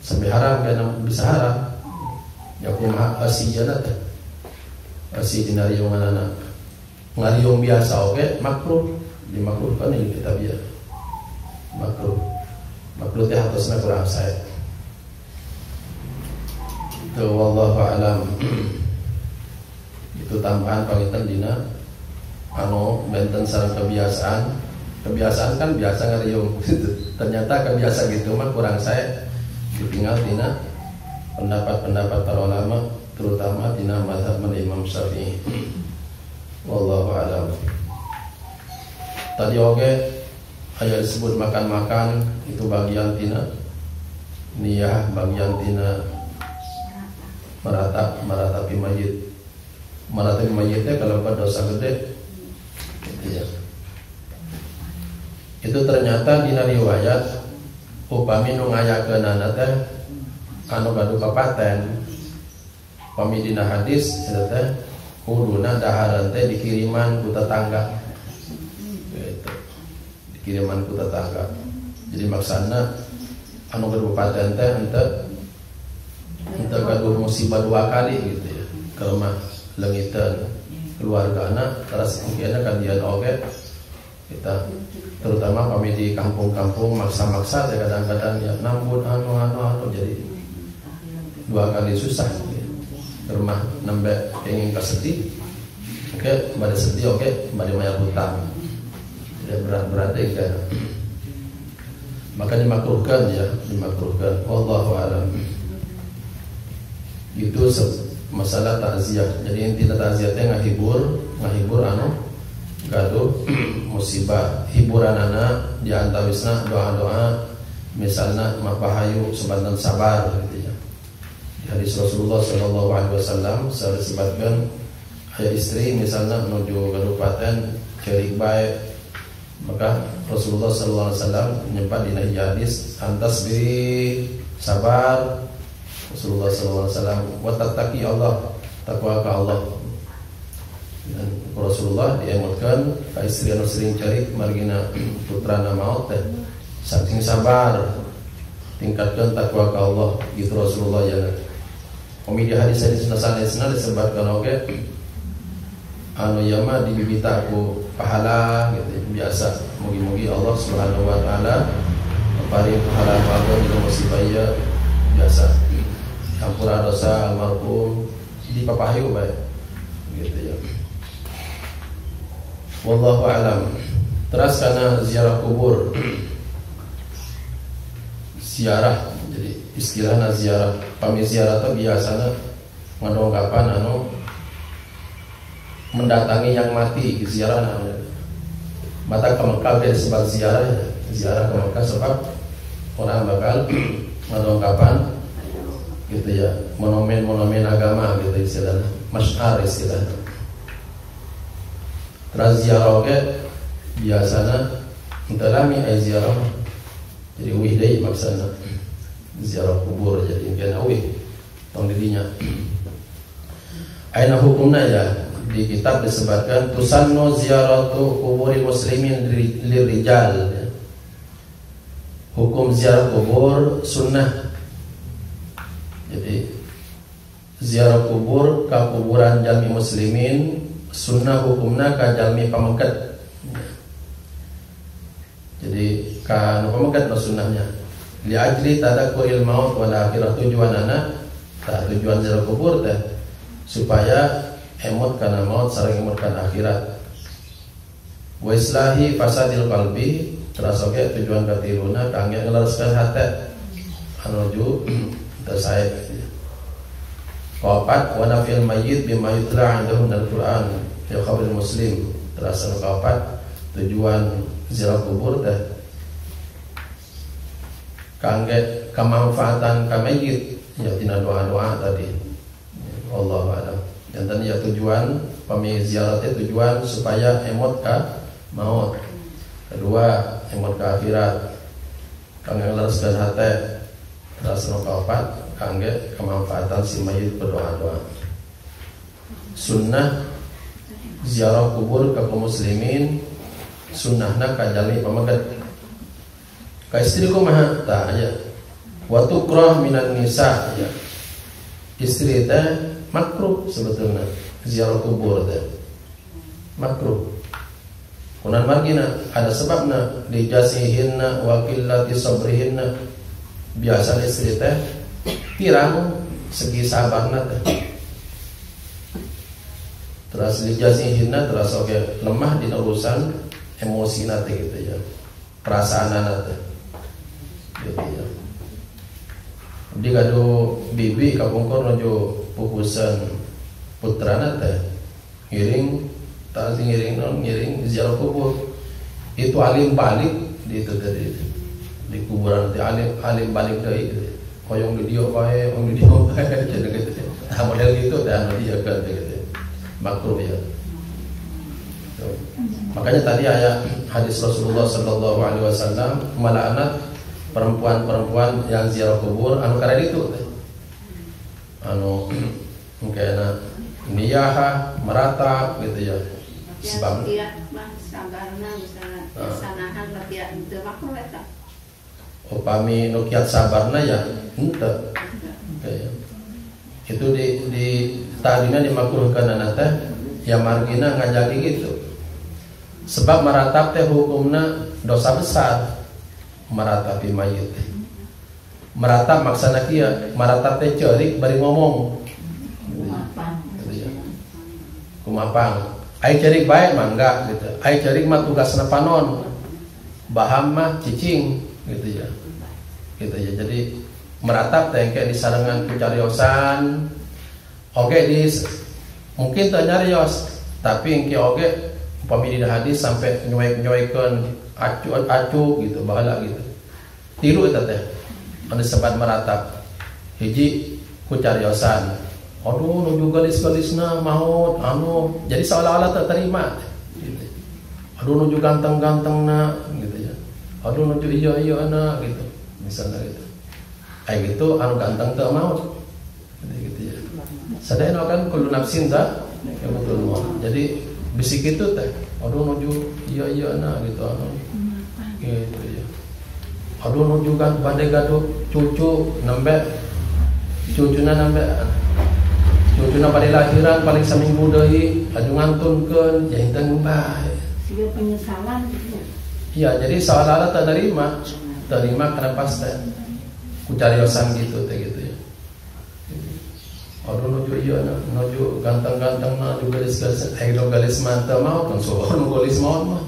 Sampai haram karena bisa haram. Ya punya asijana teh. Asi dinariung anak. Ngariung biasa oke, makruh. Dimakruhkan ini kita biar. Makruh. Makruh teh harusnya kurang saya. Itu wallahu alam. Itu tambahan pangitan dina benten sareng kebiasaan kan biasa ngariung gitu. Ternyata kebiasaan gitu mah kurang saya. Ditinggal dina pendapat-pendapat para ulama terutama dina mazhab Imam Syafi'i. Wallahu a'lam. Tadi oke aya disebut makan-makan itu bagian tina niyah, bagian tina meratapi mayit. Meratapi mayitnya kalau berdosa gede gitu ya. Itu ternyata dina riwayat upami nu ngayakeunana teh anu gaduh papaten upami dina hadis eta teh kuduna daharan teh dikiriman ku tetangga gitu. Dikiriman ku tetangga. Jadi maksana anu gaduh papaten teh henteu gaduh musibah 2 kali gitu ya. Ke rumah leungiteun keluargana terus mungkinna kan dia oge kita terutama kami di kampung-kampung maksa-maksa kadang-kadang ya nambun anu jadi 2 kali susah ya. Rumah nembe pengen kaseti Oke, pada sedih, oke, pada bayar hutang. Tidak berat-berat kan. Maka dimakruhkan ya, dimakruhkan. Wallahu a'lam. Itu masalah takziah. Jadi inti takziahnya ngahibur gaduh musibah. Hiburan anak di antawisna doa-doa misalnya mapahayu sebantan sabar gitu ya. Di hadis Rasulullah sallallahu alaihi wasallam saya disebutkan ayah istri misalnya menuju kabupaten cerik baik, maka Rasulullah sallallahu alaihi wasallam menyebut di hadis antas bi sabar. Rasulullah sallallahu alaihi wasallam wa tattaqi Allah, takwa ke Allah. Dan Rasulullah diemotkan ka istri anu sering cari margina putrana maut teh saking sabar tingkatkan takwa ke Allah gitu Rasulullah ya. Komedi hadis-hadis nasanesna disebutkan oke anu yama dibibita aku pahala gitu biasa mugi-mugi Allah Subhanahu wa taala paring pahala apa di musibah ya biasa ampura dosa almarhum di papahayu bae gitu ya. Wallahu a'lam. Terus karena ziarah kubur, ziarah, jadi istilahnya ziarah. Kami ziarah itu biasanya ngadongkapan mendatangi yang mati, ziarah namanya. Mata ke Mekah dia sebab ziarah, ziarah ke Mekah sebab orang bakal ngadongkapan, gitu ya, monumen agama gitu istilahnya, masyar istilahnya. Terus ziarah ke biasanya mentalami ziarah jadi wih deh maksudnya ziarah kubur jadi impian wih tong dirinya. Aina hukumnya ya di kitab disebutkan tusannu ziaratu kuburi muslimin lirijal ya. Hukum ziarah kubur sunnah. Jadi ziarah kubur ka kuburan jalmi muslimin sunnah hukumna ka jalmi pamengket. Jadi ka nu pamengket sunnahnya. Li ajli tadakkuril maut wal akhirah tujuanana tujuan ziarah kubur teh supaya emot kana maut sareng emot kana akhirat. Wa islahi fasadil qalbi terus oke tujuan katiluna kangge ngelereskeun hate anuju tersae. Kaopat wa nafil mayyit bima yutla 'indahu minal Qur'an ya khabar Muslim. Terasa kaopat tujuan ziarah kubur teh kangge kemanfaatan ka mayyit ya tina doa-doa tadi. Wallahu a'lam. Dan ya tujuan pami ziarah teh tujuan supaya emot ka maut. Kedua emot ka akhirat. Kangge nglereskeun hate. Terasa kaopat kangge kemanfaatan si mayit berdoa-doa. Sunnah ziarah kubur ke kaum muslimin sunnahna ka jalmi pamengket. Ka istri kumaha tah ya. Wa tukrah minan nisa ya. Istri teh makruh sebetulnya ziarah kubur teh. Makruh. Kunan margina ada sebabna li jasihinna wa qillati sabrihinna. Biasa istri teh pirang segi sabarna teh. Terus dijasihinna terus oke lemah di urusan emosi nate gitu ya. Perasaan nate. Gitu ya. Di kado bibi kapungkur nuju pupusan putrana teh. Ngiring tak ngiring ziarah kubur. Itu alim balik di itu tadi. Di kuburan teh alim balik deui gitu. Koyong di dia bae, om di dia bae jadi gitu. Nah, model gitu dah dia kan gitu. Makruh ya. Makanya tadi ayat hadis Rasulullah sallallahu alaihi wasallam melaknat perempuan-perempuan yang ziarah kubur anu karena itu teh. Anu mungkin niyaha meratap gitu ya. Sebab tidak sabarna misalnya sanahan tidak itu makruh eta. Upami nukiat sabarna ya henteu. Itu di tadina dimakruhkan teh ya margina ngajaki gitu. Sebab meratap teh hukumna dosa besar. Meratapi mayit. Meratap maksana kieu, meratap teh ceurik bari ngomong. Kumapang. Ai cerik baik mah enggak gitu. Ai cerik mah tugasna panon. Baham mah cicing gitu ya. Gitu ya. Jadi meratap teh kayak di sarangan kucariosan. Oke di mungkin teu nyarios, tapi engke oge upami di hadis sampai nyuek-nyuekeun acu gitu bahala gitu. Tilu eta teh. Anu sebat meratap. Hiji kucariosan. Aduh nuju gadis-gadisna maut anu jadi seolah-olah tak terima gitu. Aduh nuju ganteng-gantengna gitu ya. Aduh nuju ieu-ieuana gitu. Misalnya gitu. Kayak gitu anu ganteng teu maut. Gitu ya. Sadayana kan kullu nafsin za ya betul mau. Jadi bisik itu teh. Aduh nuju ieu-ieuana gitu anu. Gitu ya. Aduh nuju kan bade gaduh cucu nembe cucuna nembe cucuna pada lahiran paling seminggu deui aju ngantunkeun ya henteu bae. Siga penyesalan gitu. Iya, jadi seolah-olah terima karena pas teh kucariosan gitu teh gitu ya. Aduh nuju ieu nuju ganteng-gantengna juga galis galis mantap mau kan soal galis mau mah.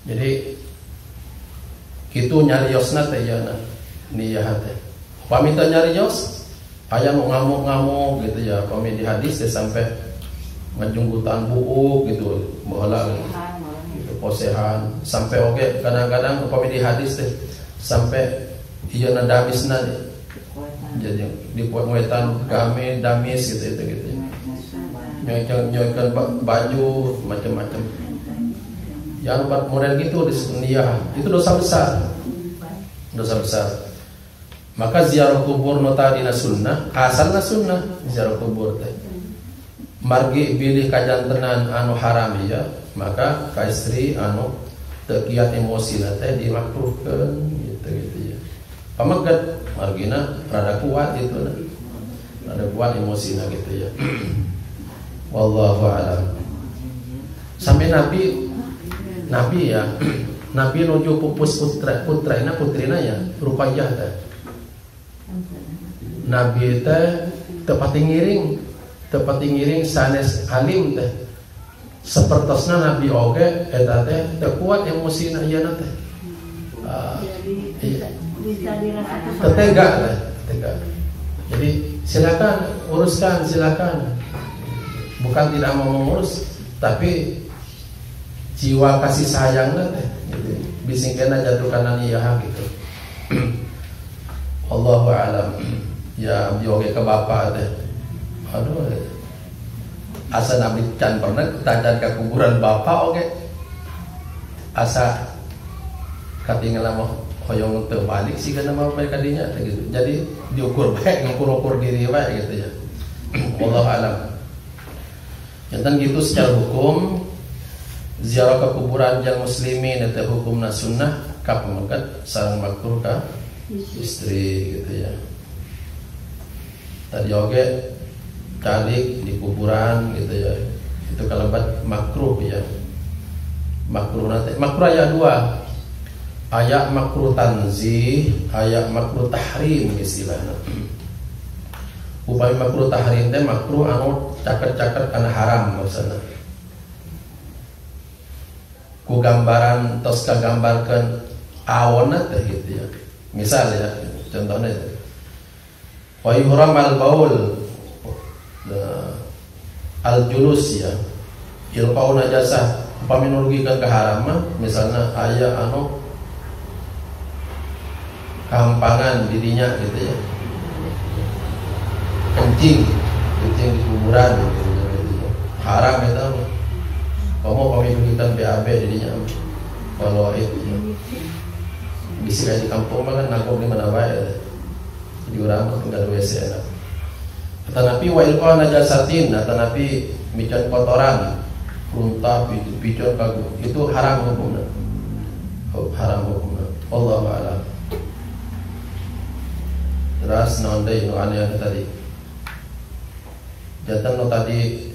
Jadi kitu nyariosna teh ya niyah teh. Pami teu nyarios aya nu ngamuk-ngamuk gitu ya, pami di hadis teh sampai ngajunggutan buuk gitu, baheula gitu posehan sampai oge kadang-kadang pami di hadis teh sampai ieu na damisna jadi dipoetan game damis gitu. Nyoekeun baju macam-macam. Yang model gitu di sunnah itu dosa besar. Dosa besar. Maka ziarah kubur nota dina sunnah, asalna sunnah ziarah kubur teh. Margi bilih kajantenan anu haram ya, maka ka istri anu teu kiat emosina teh dimakruhkeun gitu ya. Pamaget margina rada kuat itu nah. Rada kuat emosina gitu ya. Wallahu a'lam. Sampai Nabi ya, Nabi nuju pupus putrina ya, Ruqayyah teh. Nabi teh tepati ngiring sanes alim teh. Sapertosna Nabi oge eta teh teu kuat emosina ieu teh. Bisa dirasakan. Tetega. Jadi silakan uruskan silakan. Bukan tidak mau mengurus, tapi jiwa kasih sayangna teh gitu. Bisingkeuna jatuhkan niyah gitu. Allahu a'lam. Ya abdi oge ke bapak teh. Aduh. Asa nabi can pernah tajan ke kuburan bapak oge. Asa katinggalan mah hoyong teu balik sih kana mah bae kadinya gitu. Jadi diukur bae ngukur-ukur diri bae gitu ya. Allahu a'lam. Jantan gitu secara hukum ziarah ke kuburan yang muslimin eta hukumna sunnah ka pamagat sareng makruh ka istri gitu ya. Tadi oge calik di kuburan gitu ya. Itu kalebat makruh ya. Makruh nanti makruh aya dua. Aya makruh tanzih, aya makruh tahrim istilahna. Upami makruh tahrim teh makruh anu caket-caket kana haram maksudna. Ku gambaran tos kagambarkeun awonna teh gitu ya. Misal ya, contohnya wa yuhram al-baul al-julus ya. Ilqau najasah upami nurugikeun ka haram misalna aya anu kampangan dirinya gitu ya. Kencing di kuburan gitu. Haram eta mah. Kamu pemikiran BAB jadinya kalau itu bisa di kampung kan nangkep di mana bae di urang tinggal WC enak. Tetapi wa ilqa najasatin, tetapi mican kotoran, unta, picon kagu itu haram hukumnya. Haram hukumnya. Wallahu a'lam. Terus naon deui nu aneh tadi. Jantan tadi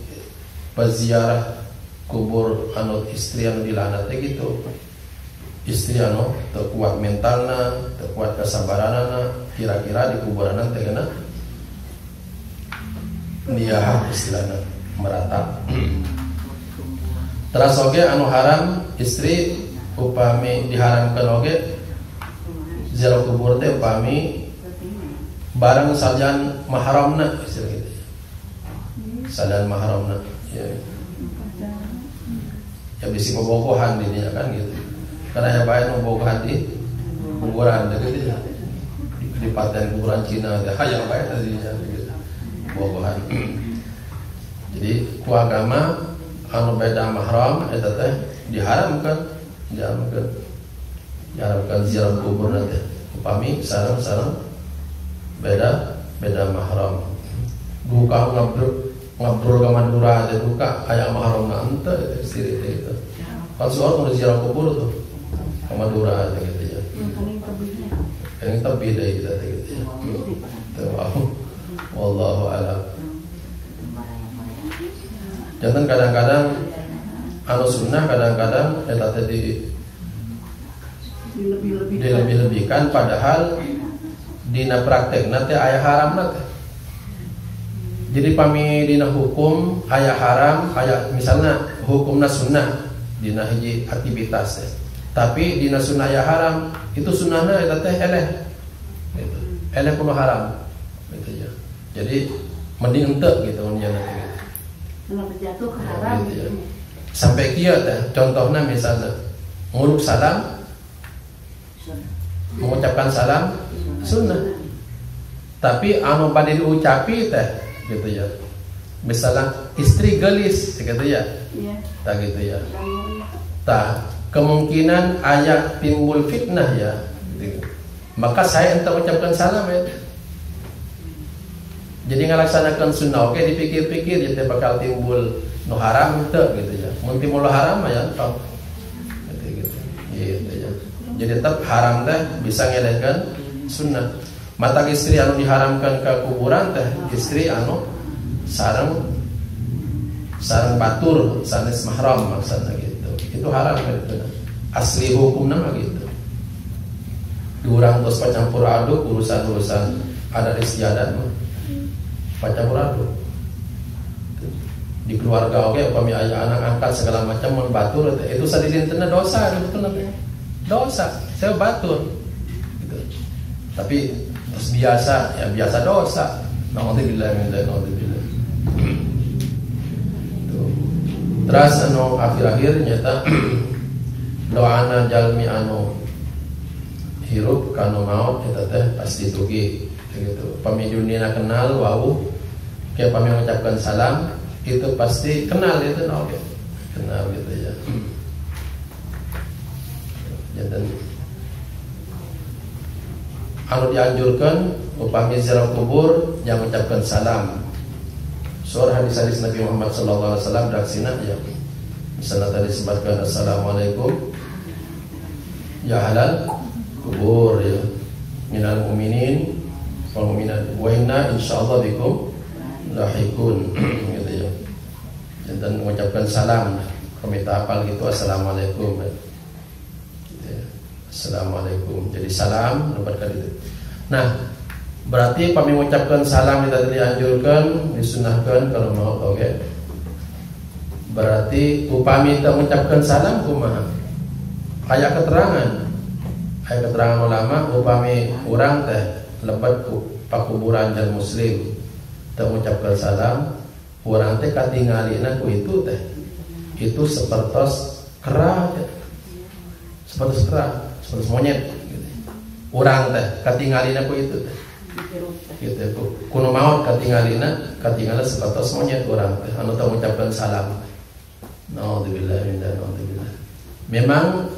peziarah kubur anu istri anu dilanat teh gitu. Istri anu teu kuat mentalna, teu kuat kasabaranana, kira-kira di kuburan teh kena niyah istilahna. meratap. Teras oge anu haram istri upami diharamkan oge ziarah kubur teh upami barang sajan mahramna istilah gitu. Sajan mahramna ya. Ya bisi bobogohan dinya kan gitu. Karena yang baik bobogohan di kuburan gitu ya. Di paten kuburan Cina teh hayang bae tadi gitu. Bobogohan. Jadi ku agama anu beda mahram eta teh diharamkan ziarah kubur nanti. Upami sareng beda mahram. Duka ngabrol ka Madura teh duka aya mahramna henteu istri teh gitu. Pas soal nu ziarah kubur tuh ka Madura teh gitu ya. Yang tepi deh gitu ya. Wallahu a'lam. Jangan kadang-kadang anu sunnah kadang-kadang eta teh dilebih-lebihkan padahal dina praktekna teh aya haramna teh. Jadi pami dina hukum aya haram, aya misalnya hukumna sunnah dina hiji aktivitas teh. Tapi dina sunnah aya haram, itu sunnahna eta teh eleh. Gitu. Eleh kudu haram. Gitu ya. Jadi mending henteu gitu nya nanti. Kenapa jatuh ke haram gitu ya. Sampai kieu teh contohna misalnya nguluk salam mengucapkan salam sunnah. Tapi anu bade diucapi teh gitu ya. Misalnya istri gelis gitu ya. Iya. Tak gitu ya. Tak kemungkinan aya timbul fitnah ya. Gitu. Maka saya ente ucapkan salam ya. Jadi ngalaksanakan sunnah oke dipikir-pikir jadi bakal timbul nu haram teu gitu ya. Mun timbul haram ya tong. Gitu. Gitu ya. Jadi tetap haram teh bisa ngelehkeun sunnah. Mata istri anu diharamkan ke kuburan teh istri anu sareng batur sanes mahram maksudna gitu. Itu haram gitu. Asli hukumna mah gitu. Diurang terus pacampur aduk urusan-urusan adat istiadat mah. Pacampur aduk. Di keluarga oke upami aya anak angkat segala macam mun batur itu sadidintena dosa sebetulna. Dosa, saya batur. Gitu. Tapi terus biasa dosa. Nauzubillah min dzalik. Terus anu akhir-akhir nyata doana jalmi anu hirup kanu maut eta teh pasti tugi gitu. Pamidunina kenal wau kayak pami mengucapkan salam itu pasti kenal itu naon kenal gitu ya. Dan anu dianjurkan upami ziarah kubur yang mengucapkan salam. Surah hadis Nabi Muhammad sallallahu alaihi wasallam daksina ya. Misalnya tadi sebutkan assalamualaikum ya halal kubur ya. Minal mu'minin wal mu'minat wa inna insyaallah bikum lahiqun gitu ya. Dan mengucapkan salam kami hafal gitu assalamualaikum. Assalamualaikum. Jadi salam dapatkan itu. Nah, berarti kami mengucapkan salam kita dianjurkan, disunahkan kalau mau oke. Berarti upami kita mengucapkan salam kumaha? Aya keterangan ulama upami urang teh lebat pakuburan dan muslim teh mengucapkan salam, urang teh katingalina ku itu teh. Itu sepertos kera. Sepertos kera. Seperti monyet gitu. Urang teh katingalina ku itu teh. Gitu kuno maut katingalina seperti monyet urang teh anu teu ngucapkeun salam. Nauzubillah min dzalik. Memang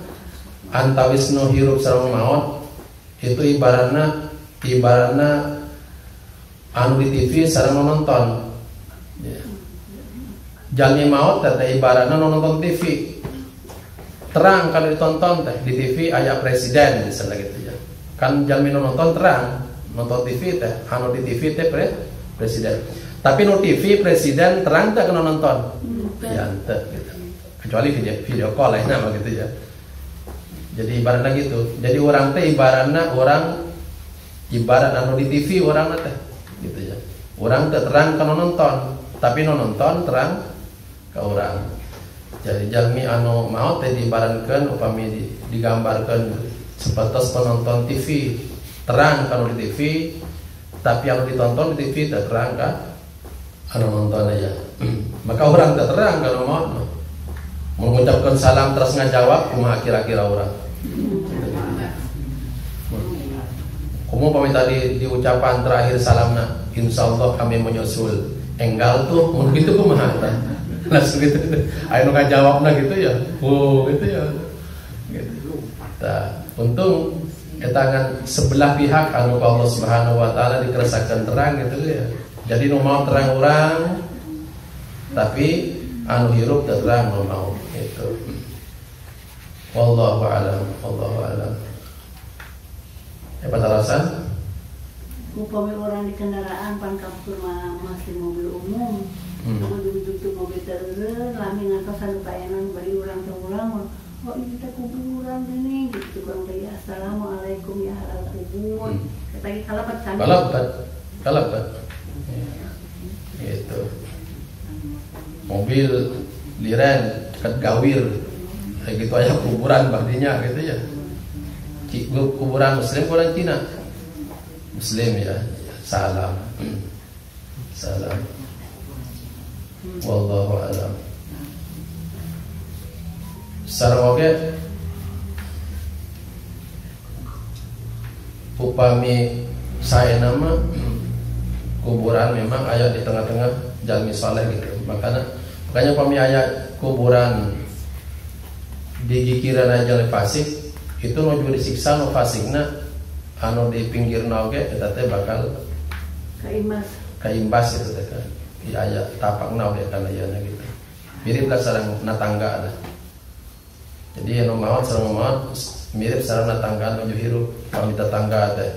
antawis nu hirup sareng maut itu ibaratna anu di TV sareng nonton. Ya. Jalmi maut teh ibaratna nonton TV. Terang kalau ditonton teh di TV aya presiden misalnya gitu ya. Kan jalmi nonton terang, nonton TV teh, anu di TV teh presiden. Tapi no TV presiden terang teh kena nonton. Ya ente gitu. Kecuali video call lainnya mah gitu ya. Jadi ibaratnya gitu. Jadi orang teh ibarat anu di TV orang teh gitu ya. Orang teh terang kena nonton. tapi nonton terang ke orang. Jadi jalmi anu maot teh dibarankeun upami digambarkeun seperti penonton TV terang kalau di TV, tapi anu ditonton di TV teh terang kan anu nonton aja. Maka orang teh terang kalau mau mengucapkan salam terus ngajawab kumaha kira-kira orang. Kumu pamit tadi di ucapan terakhir salamna, insyaallah kami menyusul. Enggal tuh mun kitu kumaha tah? Langsung gitu. Aya nu ngajawabna gitu ya. Oh, gitu ya. Gitu. Tah, untung etangan sebelah pihak anu ka Allah Subhanahu wa taala dikeresakeun terang gitu ya. Jadi nu mau terang urang tapi anu hirup teu terang nu mau gitu. Wallahu a'lam, wallahu a'lam. Apa alasan? Upami orang di kendaraan pan kapur masih mobil umum, kalau duduk mobil terus, lami ngantosan kayanan bari orang ke orang, oh ini kita kuburan ini, gitu kurang dari assalamualaikum ya halal kubur, kata kalapat kan? Kalapat, gitu. Mobil liren, dekat gawir, kayak gitu aja kuburan badinya gitu ya. Kuburan Muslim, kuburan Cina. Muslim ya, salam. Salam. Wallahu a'lam. Sarwoge upami saya nama kuburan memang ayat di tengah-tengah jalmi saleh gitu. Makanya upami ayat kuburan di gigiran aja fasik itu nuju disiksa no fasikna anu di pinggir oge eta teh bakal kaimbas itu teh kan di aya tapakna oge kana yana gitu mirip ka sareng natangga ada. Jadi anu maot sareng maot mirip sareng natangga nuju hirup pami tetangga teh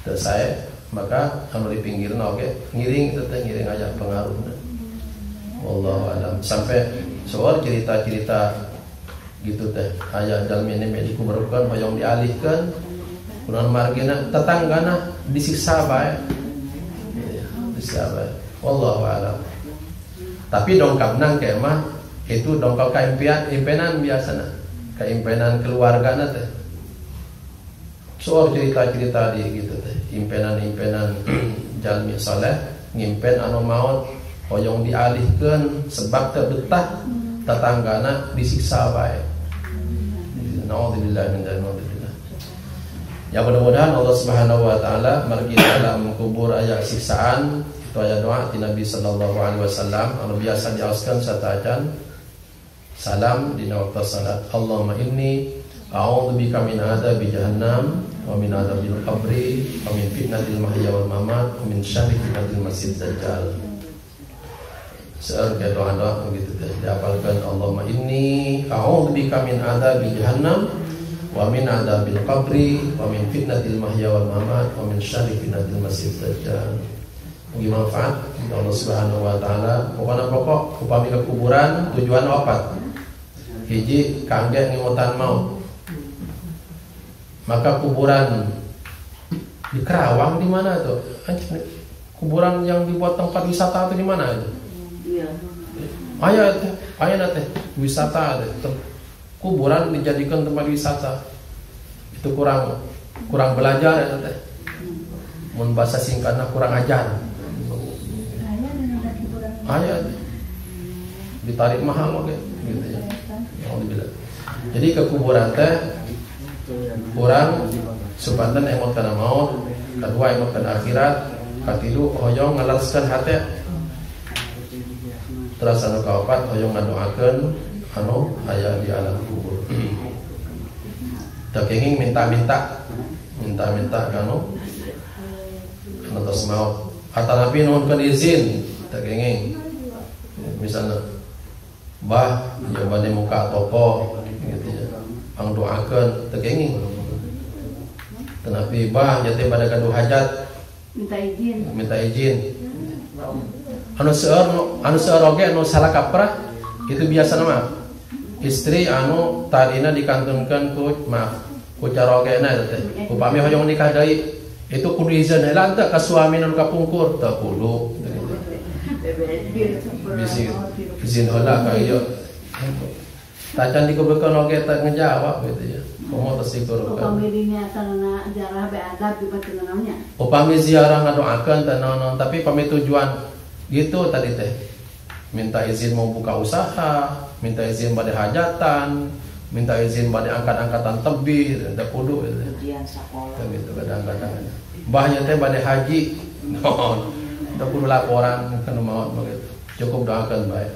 teu sae maka anu di pinggirna oge ngiring itu teh ngiring aya pengaruhna. Wallahu alam. Sampai soal cerita-cerita gitu teh aya jalmi ini dikuburkan hoyong dialihkan kunaon margina tetanggana disiksa bae disiksa bae wallahu alam. Tapi dongkapna ke mah itu dongkap ka impenan biasana ka impenan keluargana teh soal cerita-cerita di gitu teh impenan-impenan jalmi saleh ngimpen anu maot hoyong dialihkan sebab teu betah tetanggana disiksa bae. Na'udzubillah min dzalik. Ya mudah-mudahan Allah Subhanahu wa taala margi dalam kubur aya siksaan itu aya doa ti Nabi sallallahu alaihi wasallam anu biasa diaoskeun sataacan salam dina waktu salat. Allahumma inni a'udzubika min adzabi jahannam wa min adzabil qabri wa min fitnatil mahya wal mamat wa min syarri fitnatil masiihid dajjal. Seorang doa-doa begitu dihafalkan. Allahumma inni a'udzubika min adzabi jahannam wa min adzabil qabri wa min fitnatil mahya wal mamat wa min syarri fitnatil masiihid dajjal. Mugi manfaat Allah Subhanahu wa taala. Pokok upami ke kuburan tujuan opat. Hiji kangge ngimutan maut. Maka kuburan di Kerawang di mana tuh? Kuburan yang dibuat tempat wisata itu di mana itu? Ayat teh wisata kuburan dijadikan tempat wisata itu kurang belajar ya teh. Mun bahasa singkatna kurang ajar. Ayat ditarik mahal oke gitu ya. Alhamdulillah. Jadi ke kuburan teh kurang supanten emot kana maut, kedua emot kana akhirat, katilu hoyong ngalaraskeun hate. Terus anu kaopat hoyong ngadoakeun anu aya di alam kubur. Teu kenging minta-minta kanu tos maut. Atanapi nuhunkeun izin teu kenging. Misalnya bah ya bade muka toko gitu ya. Pang doakeun teu kenging. Tanapi bah ya teh bade kadu hajat minta izin. Anu seueur oge anu salah kaprah itu biasa nama istri anu tadina dikantunkeun ku carogena teh upami hoyong nikah deui itu kudu izin heula teh ka suami anu kapungkur teu kudu Bisin hola kayo. Tacan di kebekan oke tak ngejawab gitu ya. Komo tersikur kan. Upami dinya tanana jarah beadab di namanya. Upami ziarah ngadoakeun teh naon, tapi pami tujuan gitu tadi teh. Minta izin mau buka usaha, minta izin bade hajatan, minta izin bade angkat-angkatan tebih, da kudu gitu. Ujian sekolah. Gitu kadang-kadang. Mbahnya teh bade haji. Naon. Da kudu laporan kana maot begitu. Cukup doakan baik.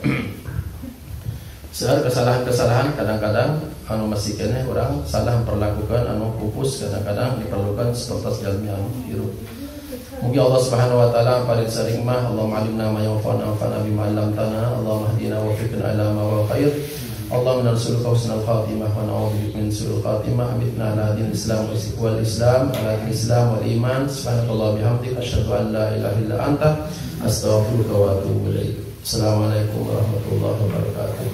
Sehar kesalahan-kesalahan kadang-kadang anu masih kene orang salah memperlakukan anu pupus, kadang-kadang diperlukan sebatas jalmi anu hirup. Mugi Allah Subhanahu wa taala paling sering mah Allahumma alimna ma yanfa'una wanfa'na bima 'allamtana, Allahumma hdina wa fiqna ila ma huwa khair. Allahumma narsuluka husnal khatimah wa na'udzubika min su'il khatimah. Amitna ala dinil Islam wal Islam ala dinil Islam wal iman. Subhanallahi bihamdika asyhadu an la ilaha illa anta astaghfiruka wa atubu ilaik. Assalamualaikum warahmatullahi wabarakatuh.